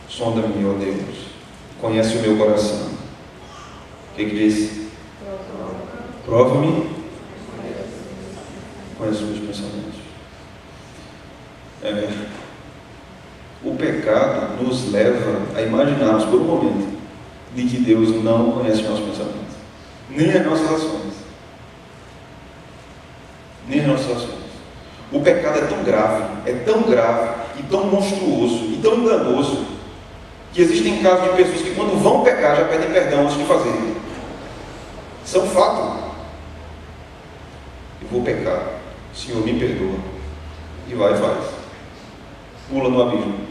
sonda-me, ó Deus, conhece o meu coração. O que diz? Prova-me, conhece os meus pensamentos. O pecado nos leva a imaginarmos por um momento de que Deus não conhece os nossos pensamentos, nem as nossas ações. Nem as nossas ações. O pecado é tão grave e tão monstruoso e tão enganoso que existem casos de pessoas que quando vão pecar já pedem perdão antes de fazer. Isso é um fato. Eu vou pecar, Senhor, me perdoa. E vai e faz. Pula no abismo.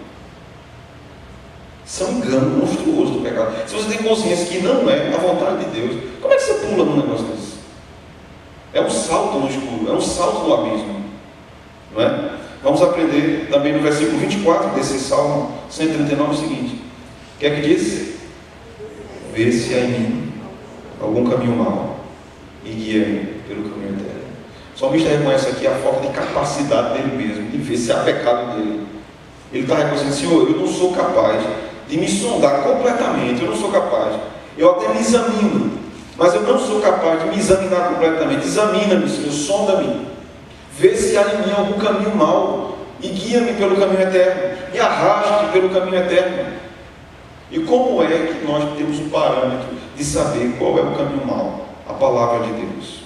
Isso é um engano monstruoso do pecado. Se você tem consciência que não é a vontade de Deus, como é que você pula num negócio desse? É um salto no escuro, é um salto no abismo. Não é? Vamos aprender também no versículo 24 desse Salmo 139 o seguinte: O que é que diz? Vê se há em mim algum caminho mau e guia-me pelo caminho eterno. O salmista reconhece aqui a falta de capacidade dele mesmo, de ver se há pecado nele. Ele está reconhecendo: Senhor, eu não sou capaz de me sondar completamente, eu não sou capaz. Eu até me examino, mas eu não sou capaz de me examinar completamente. Examina-me, Senhor, sonda-me, vê se há em mim algum caminho mau e guia-me pelo caminho eterno, me arraste pelo caminho eterno. E como é que nós temos o parâmetro de saber qual é o caminho mau? A palavra de Deus.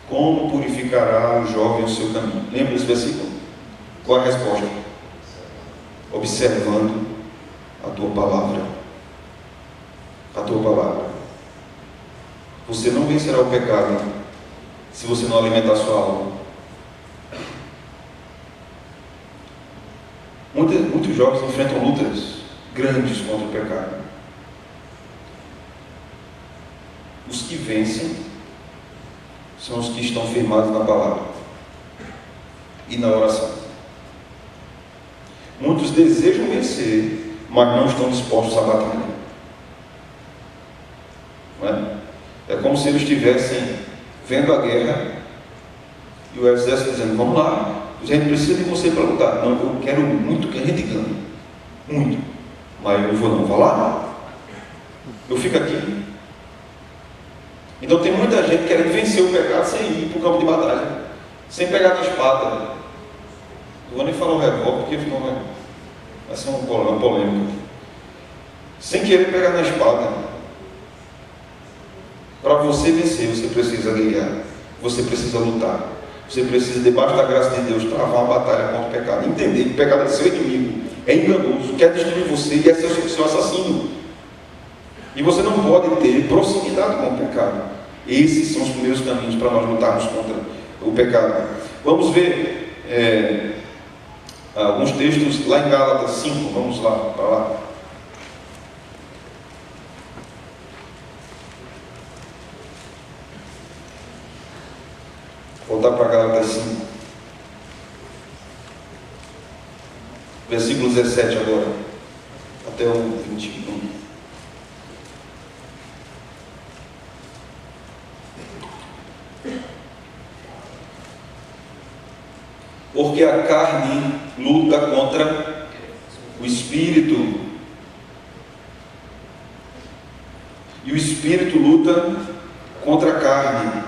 Como purificará o jovem o seu caminho? Lembra desse versículo? Qual é a resposta? Observando a tua palavra. A tua palavra. Você não vencerá o pecado se você não alimentar a sua alma. Muitos jovens enfrentam lutas grandes contra o pecado. Os que vencem são os que estão firmados na palavra e na oração. Muitos desejam vencer, mas não estão dispostos a batalhar. Não é? É como se eles estivessem vendo a guerra e o exército dizendo: vamos lá, a gente precisa de você para lutar. Não, eu quero muito que a gente ganhe, muito, mas eu não vou não, vou lá, eu fico aqui. Então tem muita gente querendo vencer o pecado sem ir para o campo de batalha, sem pegar na espada. Não vou nem falar o revólver, porque vai ser uma polêmica. Sem querer pegar na espada. Para você vencer, você precisa guerrear, você precisa lutar, você precisa, debaixo da graça de Deus, travar uma batalha contra o pecado. Entender que o pecado é seu inimigo, é enganoso, quer destruir você e é seu assassino. E você não pode ter proximidade com o pecado. Esses são os primeiros caminhos para nós lutarmos contra o pecado. Vamos ver alguns textos lá em Gálatas 5. Vamos lá, para lá. Voltar para Gálatas 5. Versículo 17 agora, até o 21. Porque a carne luta contra o espírito, e o espírito luta contra a carne,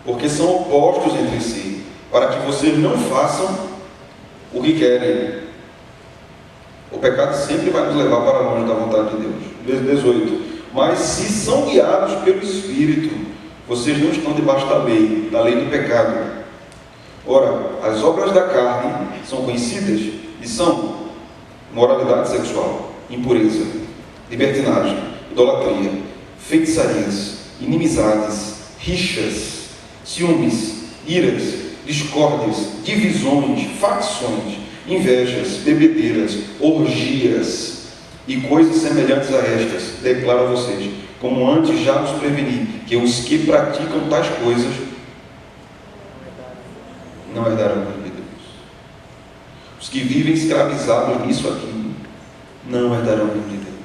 porque são opostos entre si, para que vocês não façam o que querem. O pecado sempre vai nos levar para longe da vontade de Deus. 18. Mas se são guiados pelo Espírito, vocês não estão debaixo da lei do pecado. Ora, as obras da carne são conhecidas e são moralidade sexual, impureza, libertinagem, idolatria, feitiçarias, inimizades, rixas, ciúmes, iras, discórdias, divisões, facções, invejas, bebedeiras, orgias e coisas semelhantes a estas. Declaro a vocês, como antes já nos preveni, que os que praticam tais coisas não herdarão o reino de Deus. Os que vivem escravizados nisso aqui não herdarão o reino de Deus.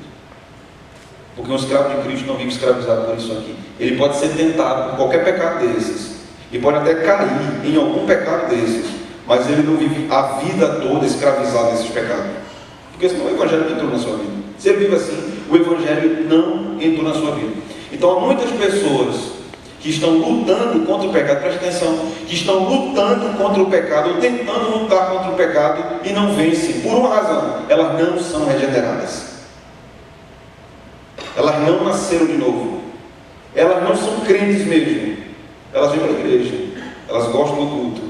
Porque um escravo de Cristo não vive escravizado por isso aqui. Ele pode ser tentado por qualquer pecado desses, e pode até cair em algum pecado desses, mas ele não vive a vida toda escravizado nesses pecados, porque senão o Evangelho não entrou na sua vida. Se ele vive assim, o Evangelho não entrou na sua vida. Então há muitas pessoas que estão lutando contra o pecado, preste atenção, que estão lutando contra o pecado, ou tentando lutar contra o pecado, e não vencem, por uma razão: elas não são regeneradas, elas não nasceram de novo, elas não são crentes mesmo. Elas vêm para a igreja, elas gostam do culto,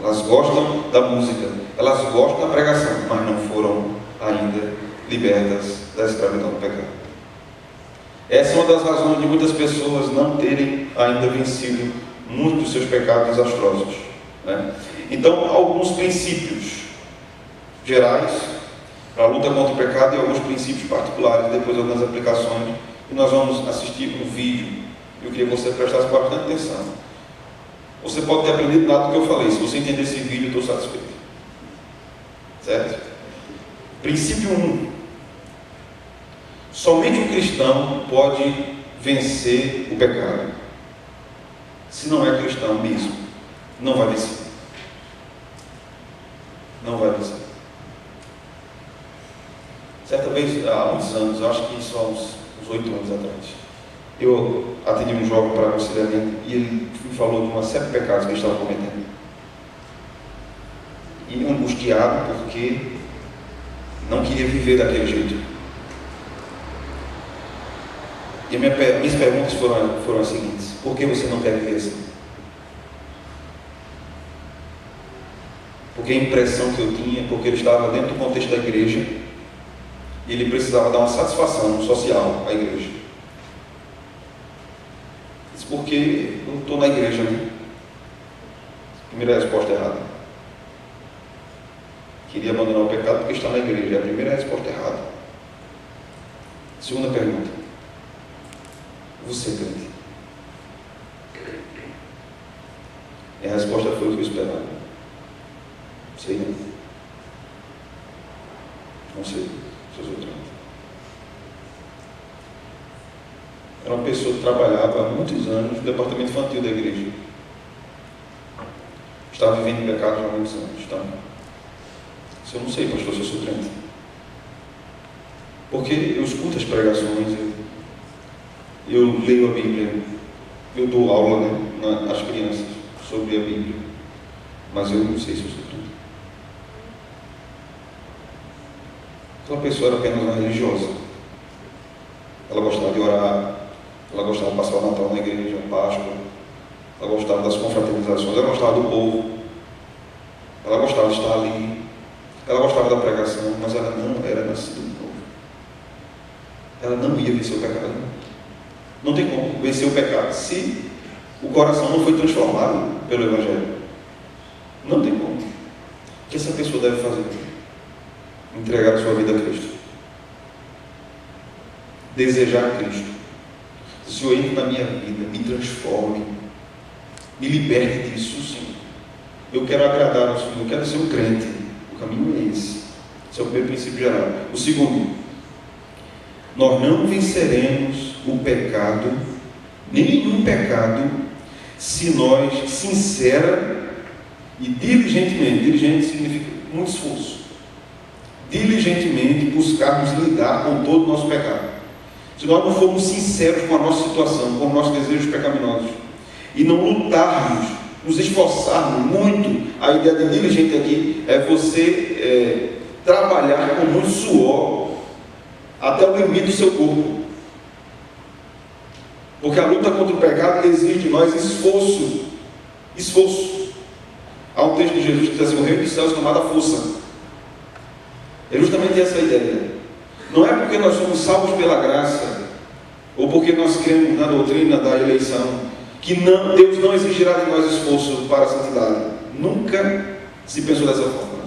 elas gostam da música, elas gostam da pregação, mas não foram ainda libertas da escravidão do pecado. Essa é uma das razões de muitas pessoas não terem ainda vencido muitos dos seus pecados desastrosos, né? Então, alguns princípios gerais para a luta contra o pecado e alguns princípios particulares, depois algumas aplicações, e nós vamos assistir um vídeo. Eu queria que você prestasse bastante atenção. Você pode ter aprendido nada do que eu falei. Se você entender esse vídeo, eu estou satisfeito. Certo? Princípio 1. Somente um cristão pode vencer o pecado. Se não é cristão mesmo, não vai vencer. Não vai vencer. Certa vez, há muitos anos, acho que isso há uns 8 anos atrás, eu atendi um jovem para aconselhamento e ele me falou de uma série de pecados que ele estava cometendo. E angustiado porque não queria viver daquele jeito. E minhas perguntas foram as seguintes: por que você não quer viver assim? Porque a impressão que eu tinha, porque ele estava dentro do contexto da igreja e ele precisava dar uma satisfação social à igreja. Isso porque eu estou na igreja, né? Primeira resposta errada. Queria abandonar o pecado porque está na igreja. É a primeira resposta errada. Segunda pergunta: você crente? E a resposta foi o que eu esperava. Sei não. Não sei. Se eu sou crente. Era uma pessoa que trabalhava há muitos anos no departamento infantil da igreja. Estava vivendo em pecado há muitos anos. Então, se eu não sei, pastor, se eu sou crente. Porque eu escuto as pregações, eu leio a Bíblia, eu dou aula, né, às crianças sobre a Bíblia, mas eu não sei se eu sou crente. Aquela pessoa era apenas uma religiosa. Ela gostava de orar, ela gostava de passar o Natal na igreja, a Páscoa, ela gostava das confraternizações, ela gostava do povo, ela gostava de estar ali, ela gostava da pregação, mas ela não era nascida de novo. Ela não ia vencer o pecado. Não tem como vencer o pecado se o coração não foi transformado pelo Evangelho. Não tem como. O que essa pessoa deve fazer? Entregar a sua vida a Cristo. Desejar Cristo. O Senhor entra na minha vida, me transforme, me liberte disso, Senhor. Eu quero agradar ao Senhor, eu quero ser um crente. O caminho é esse. Esse é o primeiro princípio geral. O segundo: nós não venceremos o pecado, nenhum pecado, se nós sincera e diligentemente, diligente significa muito esforço, diligentemente buscarmos lidar com todo o nosso pecado. Se nós não formos sinceros com a nossa situação, com os nossos desejos pecaminosos, e não lutarmos, nos esforçarmos muito, a ideia de diligente aqui é você trabalhar com muito suor até o limite do seu corpo. Porque a luta contra o pecado exige de nós esforço. Esforço. Há um texto de Jesus que diz assim: o reino dos céus é tomado à força. É justamente essa a ideia. Não é porque nós somos salvos pela graça, ou porque nós cremos na doutrina da eleição, que Deus não exigirá de nós esforço para a santidade. Nunca se pensou dessa forma.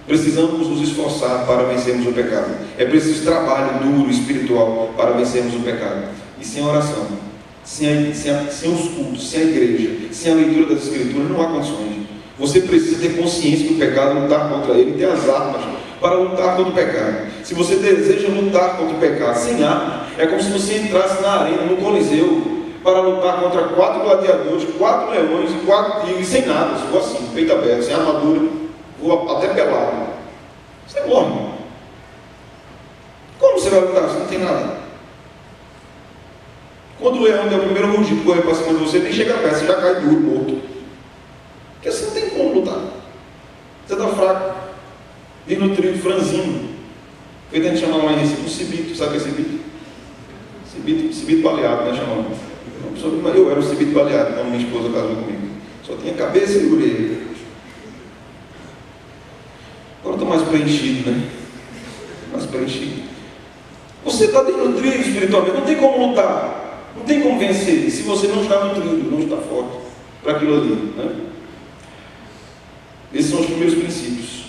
Precisamos nos esforçar para vencermos o pecado. É preciso trabalho duro, espiritual, para vencermos o pecado. E sem a oração, sem os cultos, sem a igreja, sem a leitura das Escrituras, não há condições. Você precisa ter consciência do pecado, lutar contra ele, ter as armas para lutar contra o pecado. Se você deseja lutar contra o pecado sem armas, é como se você entrasse na arena, no Coliseu, para lutar contra 4 gladiadores, 4 leões e 4 tigres, sem nada, só assim, peito aberto, sem armadura, até pelado. Você morre. Como você vai lutar? Você não tem nada. Quando o leão der o primeiro rugido, correr para cima de você, nem chega perto, você já cai duro, morto. Porque você não tem como lutar. Você está fraco, desnutrido, franzino. Feito a gente chamar lá em Recife, um cibito. Sabe o que é cibito? Cibito baleado, né? Chamamos. Eu era um cibito baleado quando minha esposa casou comigo. Só tinha cabeça e orelha. Agora estou mais preenchido, né? Mais preenchido. Você está desnutrido espiritualmente, não tem como lutar, não tem como vencer, se você não está nutrido, não está forte para aquilo ali, né? Esses são os primeiros princípios.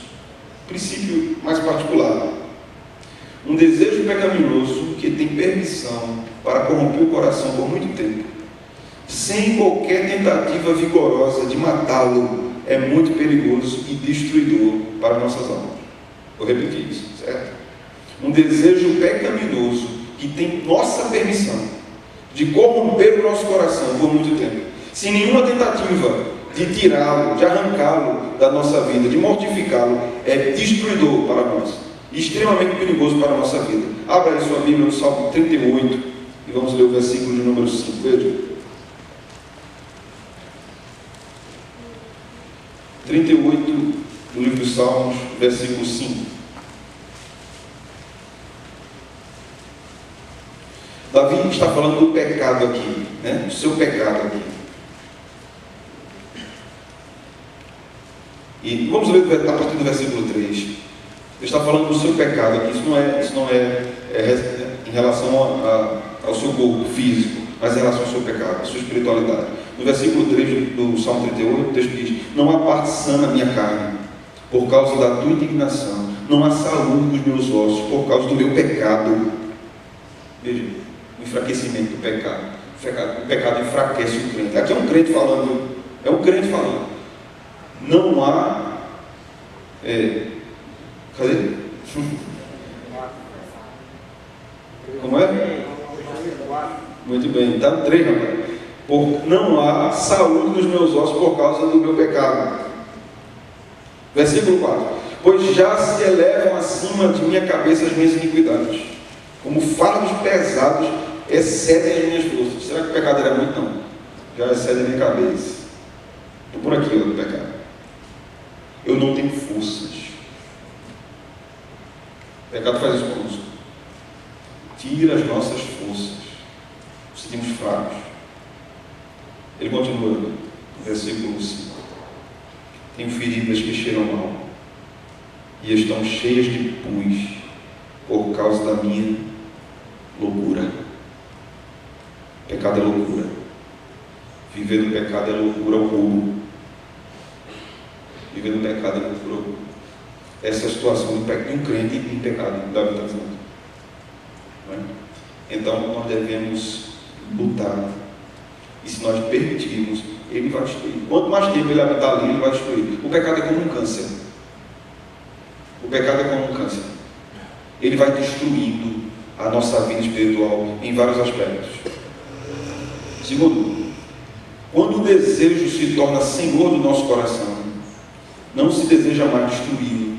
Princípio mais particular: um desejo pecaminoso que tem permissão para corromper o coração por muito tempo, sem qualquer tentativa vigorosa de matá-lo, é muito perigoso e destruidor para nossas almas. Vou repetir isso, certo? Um desejo pecaminoso que tem nossa permissão de corromper o nosso coração por muito tempo, sem nenhuma tentativa de tirá-lo, de arrancá-lo da nossa vida, de mortificá-lo, é destruidor para nós, extremamente perigoso para a nossa vida. Abra aí sua Bíblia no Salmo 38 e vamos ler o versículo de número 5. Veja. 38 do livro dos Salmos, versículo 5. Davi está falando do pecado aqui, né? Do seu pecado aqui. E vamos ler a partir do versículo 3. Ele está falando do seu pecado aqui. Isso não é em relação ao seu corpo físico, mas em relação ao seu pecado, à sua espiritualidade. No versículo 3 do Salmo 38, o texto diz: não há parte sã na minha carne, por causa da tua indignação. Não há saúde nos meus ossos, por causa do meu pecado. Veja, o enfraquecimento do pecado. O pecado enfraquece o crente. Aqui é um crente falando. É um crente falando. Não há... cadê? Como é? Muito bem. Está no 3, rapaz. Não há saúde nos meus ossos por causa do meu pecado. Versículo 4. Pois já se elevam acima de minha cabeça as minhas iniquidades, como fardos pesados excedem as minhas forças. Será que o pecado era muito? Não. Já excede a minha cabeça. Estou por aqui, do pecado. Eu não tenho forças. O pecado faz isso conosco. Tira as nossas forças. Nos sentimos fracos. Ele continua no versículo 5. Tenho feridas que cheiram mal e estão cheias de pus por causa da minha loucura. Pecado é loucura. Viver no pecado é loucura ao cubo. Viver no pecado é loucura ao cubo. Essa é a situação de um crente em pecado, Davi está dizendo. Então nós devemos lutar. E se nós permitirmos, ele vai destruir. Quanto mais tempo ele habitar ali, ele vai destruir. O pecado é como um câncer. O pecado é como um câncer. Ele vai destruindo a nossa vida espiritual em vários aspectos. Segundo, quando o desejo se torna senhor do nosso coração, não se deseja mais destruí-lo.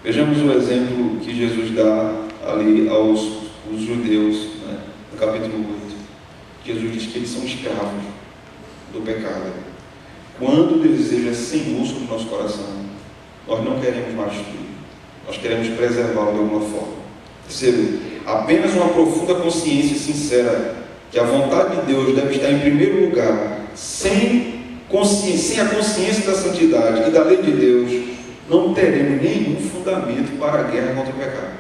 Vejamos o exemplo que Jesus dá ali aos judeus, né, no capítulo 8. Jesus diz que eles são escravos do pecado. Quando o desejo é senhor sobre o nosso coração, nós não queremos mais destruir. Nós queremos preservá-lo de alguma forma. Terceiro, apenas uma profunda consciência sincera que a vontade de Deus deve estar em primeiro lugar, sem a consciência da santidade e da lei de Deus, não teremos nenhum fundamento para a guerra contra o pecado.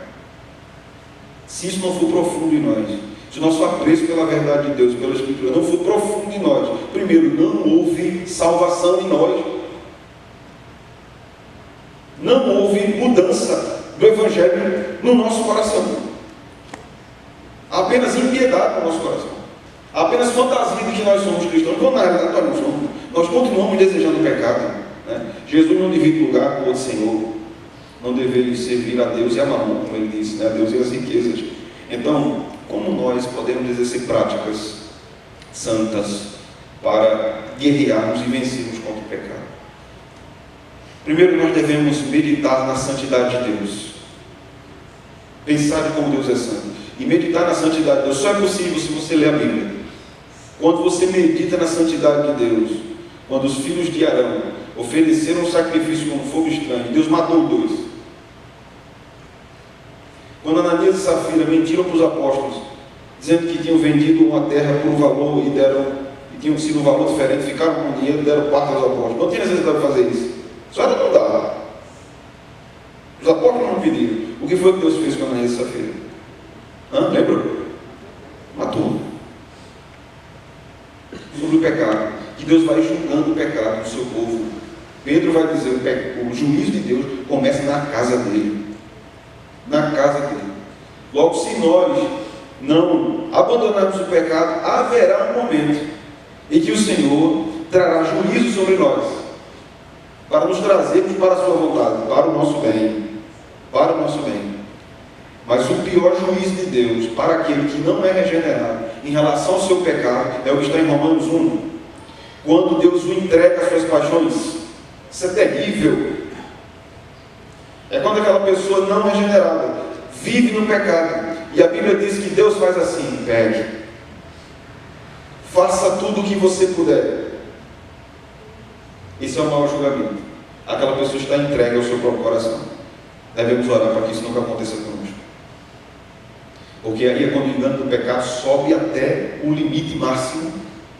Se isso não for profundo em nós, se o nosso apreço pela verdade de Deus, pela Escritura, não for profundo em nós, primeiro, não houve salvação em nós. Não houve mudança do Evangelho no nosso coração. Apenas impiedade no nosso coração. Apenas fantasia de que nós somos cristãos. Quando na realidade nós não somos. Nós continuamos desejando o pecado. Né? Jesus não divide lugar com o outro Senhor. Não deveria servir a Deus e a Mamon, como ele disse, né? A Deus e as riquezas. Então, como nós podemos exercer práticas santas para guerrearmos e vencermos contra o pecado? Primeiro, nós devemos meditar na santidade de Deus. Pensar de como Deus é santo. E meditar na santidade de Deus só é possível se você ler a Bíblia. Quando você medita na santidade de Deus, quando os filhos de Arão ofereceram um sacrifício como fogo estranho, Deus matou dois. Quando Ananias e Safira mentiram para os apóstolos, dizendo que tinham vendido uma terra por um valor e tinham sido um valor diferente, ficaram com o dinheiro e deram parte aos apóstolos. Não tinha necessidade de fazer isso. Só era não dar. Os apóstolos não pediram. O que foi que Deus fez com Ananias e Safira? Lembra? Matou. Sobre o pecado. Que Deus vai julgando o pecado do seu povo. Pedro vai dizer, o juízo de Deus começa na casa dele. Na casa dele. Logo, se nós não abandonarmos o pecado, haverá um momento em que o Senhor trará juízo sobre nós, para nos trazermos para a sua vontade, para o nosso bem. Para o nosso bem. Mas o pior juízo de Deus para aquele que não é regenerado em relação ao seu pecado é o que está em Romanos 1. Quando Deus o entrega às suas paixões. Isso é terrível. É quando aquela pessoa não regenerada vive no pecado. E a Bíblia diz que Deus faz assim: pegue, faça tudo o que você puder. Esse é o maior julgamento. Aquela pessoa está entregue ao seu próprio coração. Devemos orar para que isso nunca aconteça conosco. Porque aí é quando o engano do pecado sobe até o limite máximo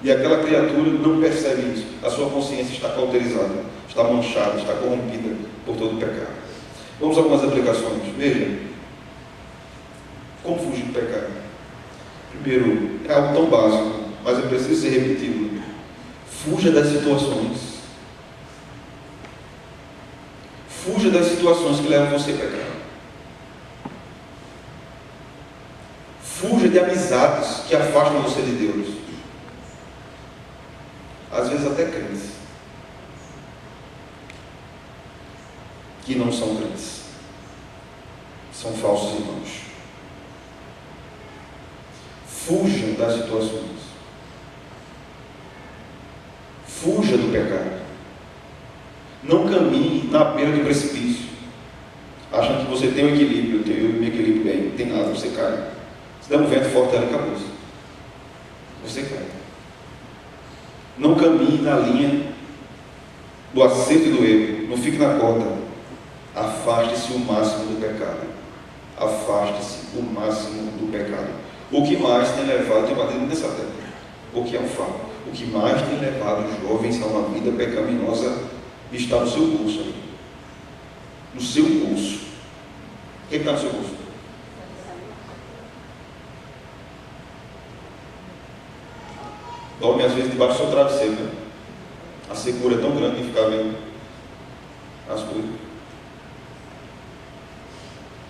e aquela criatura não percebe isso. A sua consciência está cauterizada, está manchada, está corrompida por todo o pecado. Vamos a algumas aplicações. Veja, como fugir do pecado? Primeiro, é algo tão básico, mas é preciso ser repetido. Fuja das situações. Fuja das situações que levam você a pecar. Fuja de amizades que afastam você de Deus. Às vezes até crentes que não são crentes. São falsos irmãos. Fuja das situações. Fuja do pecado. Não caminhe na beira do precipício, achando que você tem um equilíbrio. Eu me equilíbrio bem, não tem nada, você cai. Se der um vento forte ali, acabou. Você cai. Não caminhe na linha do acerto e do erro. Não fique na corda. Afaste-se o máximo do pecado. Afaste-se o máximo do pecado. O que mais tem levado, eu tenho batido nessa tecla, porque é um fato. O que mais tem levado os jovens a uma vida pecaminosa está no seu curso. No seu curso. O que está no seu curso? Dorme às vezes debaixo do seu travesseiro, né? A secura é tão grande que ficar vendo as coisas.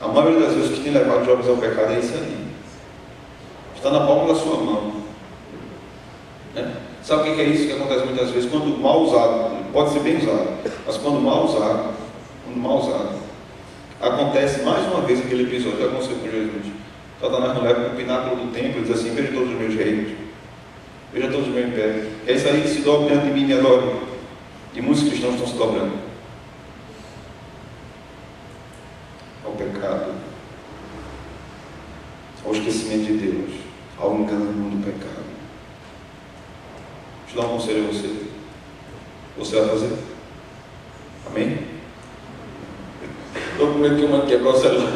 A maioria das vezes que tem levado os jovens ao pecado é isso aí. Está na palma da sua mão. Né? Sabe o que é isso que acontece muitas vezes? Quando mal usado, pode ser bem usado, mas quando mal usado, acontece mais uma vez aquele episódio que aconteceu com Jesus. Satanás não leva para o pináculo do templo e diz assim: veja todos os meus reinos, veja todos os meus impérios. É isso aí que se dobra diante de mim e me adora. E muitos cristãos estão se dobrando ao pecado, ao esquecimento de Deus, ao engano do pecado. Deixa eu dar um conselho a você. Você vai fazer? Amém? Estou com medo que uma quebrar o celular.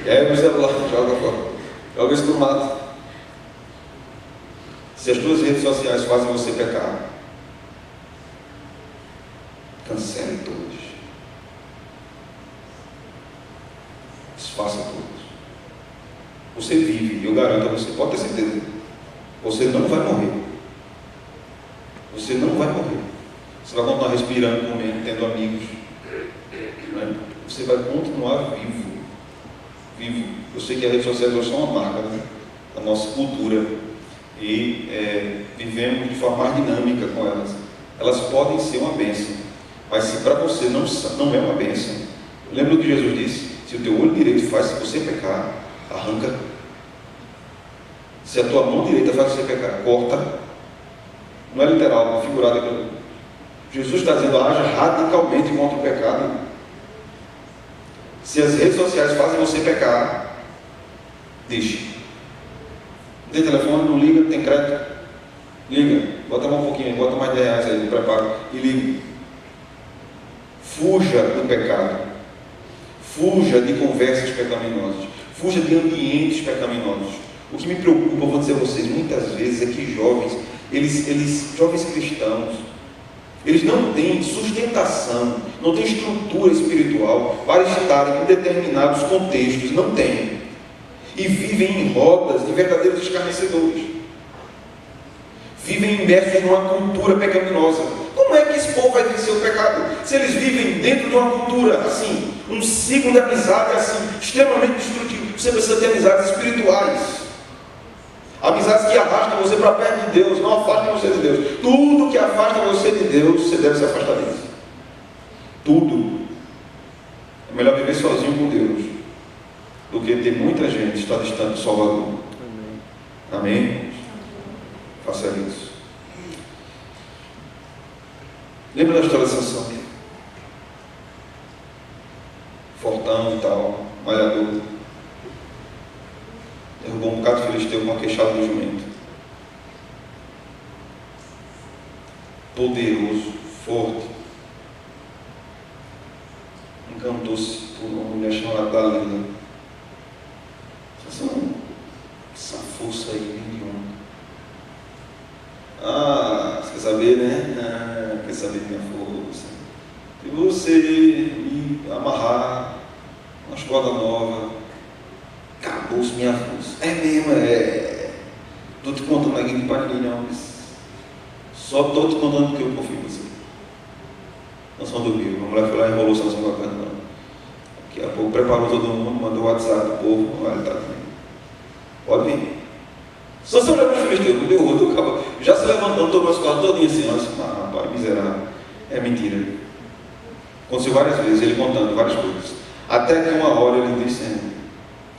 Quebra o celular, joga fora. Joga isso no mato. Se as tuas redes sociais fazem você pecar, cancele todas. Desfaça todas. Você vive, eu garanto a você, pode ter certeza. Você não vai morrer. Você não vai morrer. Você vai continuar respirando, comendo, tendo amigos. Né? Você vai continuar vivo. Vivo. Eu sei que as redes sociais hoje são uma marca, né, da nossa cultura. E vivemos de forma mais dinâmica com elas. Elas podem ser uma bênção. Mas se para você não é uma bênção, lembra o que Jesus disse? Se o teu olho direito faz você pecar, arranca. Se a tua mão direita faz você pecar, corta. Não é literal, é figurado. Jesus está dizendo: haja radicalmente contra o pecado. Se as redes sociais fazem você pecar, deixe. Não tem telefone, não liga, tem crédito, liga, bota mais um pouquinho, bota mais 10 reais aí, prepara e liga. Fuja do pecado. Fuja de conversas pecaminosas. Fuja de ambientes pecaminosos. O que me preocupa, vou dizer a vocês, muitas vezes é que jovens, jovens cristãos, eles não têm sustentação, não têm estrutura espiritual para estarem em determinados contextos, não têm. E vivem em rodas de verdadeiros escarnecedores. Vivem imersos numa cultura pecaminosa. Como é que esse povo vai vencer o pecado? Se eles vivem dentro de uma cultura assim, um ciclo de amizade assim, extremamente destrutivo. Você precisa ter amizades espirituais. Amizades que arrastam você para perto de Deus, não afastam você de Deus. Tudo que afasta você de Deus, você deve se afastar disso. Tudo. É melhor viver sozinho com Deus do porque tem muita gente que está distante do Salvador. Amém. Amém? Faça isso. Lembra da história de Sansão? Fortão e tal, malhador. Derrubou um bocado de filisteu com a queixada do jumento. Poderoso, forte. Encantou-se por uma mulher chamada Dalila. Essa força aí vem de onde? Você quer saber, né? Quer saber minha força? Se você me amarrar umas cordas novas, acabou-se minha força. É mesmo, Estou te contando aqui de para ninguém, não. Só estou te contando porque eu confio em você. Sansão dormiu. A mulher foi lá e enrolou Sansão com a perna. Daqui a pouco preparou todo mundo, mandou o WhatsApp do povo. Olha, tá vendo? Pode vir. Sansão olhou para o filisteu, deu outro, acabou. Já se levantou, tomou as costas todinhas assim. Rapaz, miserável. É mentira. Aconteceu várias vezes, ele contando várias coisas. Até que uma hora ele disse,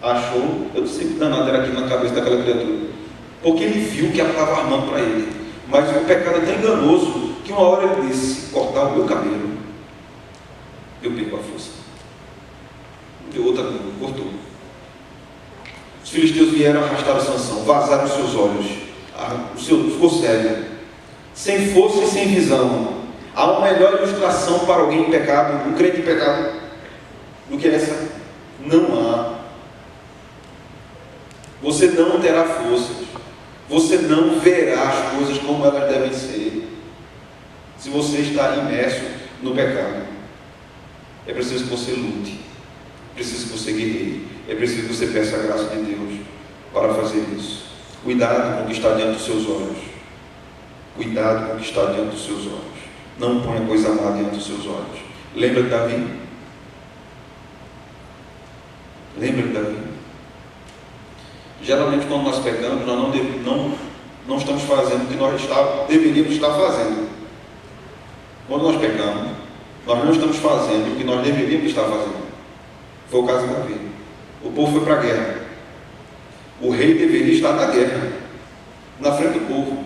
achou, eu não sei que danado era aqui na cabeça daquela criatura. Porque ele viu que ela estava armando para ele. Mas o pecado é tão enganoso que uma hora ele disse, se cortar o meu cabelo, eu perco a força. Deu outra coisa, cortou. Os filisteus vieram arrastar Sansão, vazaram os seus olhos, ficou cego, sem força e sem visão. Há uma melhor ilustração para alguém em pecado, um crente em pecado, do que essa? Não há. Você não terá forças. Você não verá as coisas como elas devem ser, se você está imerso no pecado. É preciso que você lute, é preciso que você guerreie, é preciso que você peça a graça de Deus para fazer isso. Cuidado com o que está diante dos seus olhos. Cuidado com o que está diante dos seus olhos. Não ponha coisa má diante dos seus olhos. Lembra de Davi? Lembra de Davi? Geralmente, quando nós pecamos, nós não estamos fazendo o que nós deveríamos estar fazendo. Quando nós pecamos, nós não estamos fazendo o que nós deveríamos estar fazendo. Foi o caso de Davi. O povo foi para a guerra. O rei deveria estar na guerra, na frente do povo.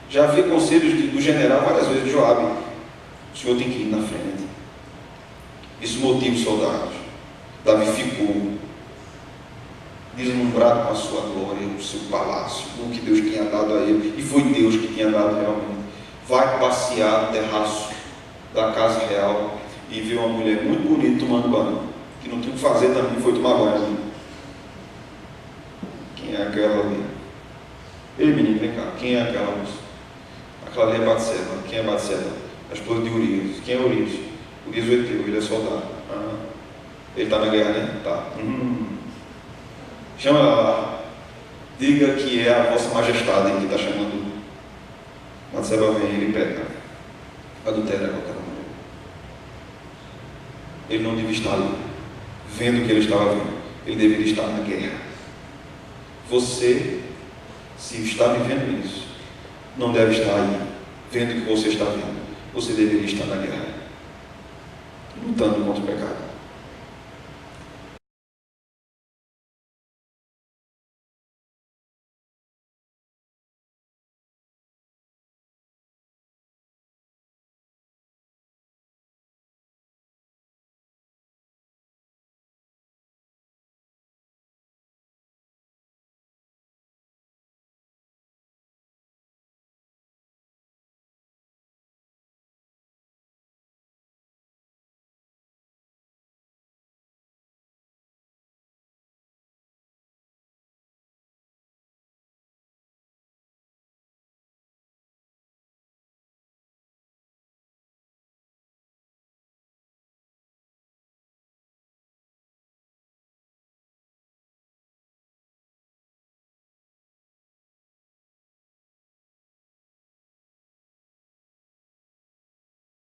Já havia conselhos do general várias vezes, de Joabe. O senhor tem que ir na frente. Isso motiva os soldados. Davi ficou deslumbrado com a sua glória, o seu palácio, com o que Deus tinha dado a ele, e foi Deus que tinha dado realmente. Vai passear no terraço da casa real e vê uma mulher muito bonita tomando banho, que não tinha o que fazer também, foi tomar banho ali. Quem é aquela ali? Ei, menino, vem cá, quem é aquela moça? Aquela ali é Batseba. Quem é Batseba? A esposa de Urias. Quem é Urias? Urias o Eteu, ele é soldado. Ele está na guerra, né? Tá. Chama ela lá. Diga que é a vossa majestade que está chamando. Batseba vem, ele pega. Adultera com aquela mulher. Ele não devia estar ali, vendo o que ele estava vendo. Ele deveria estar na guerra. Você, se está vivendo isso, não deve estar aí, vendo o que você está vendo. Você deveria estar na guerra, lutando contra o pecado.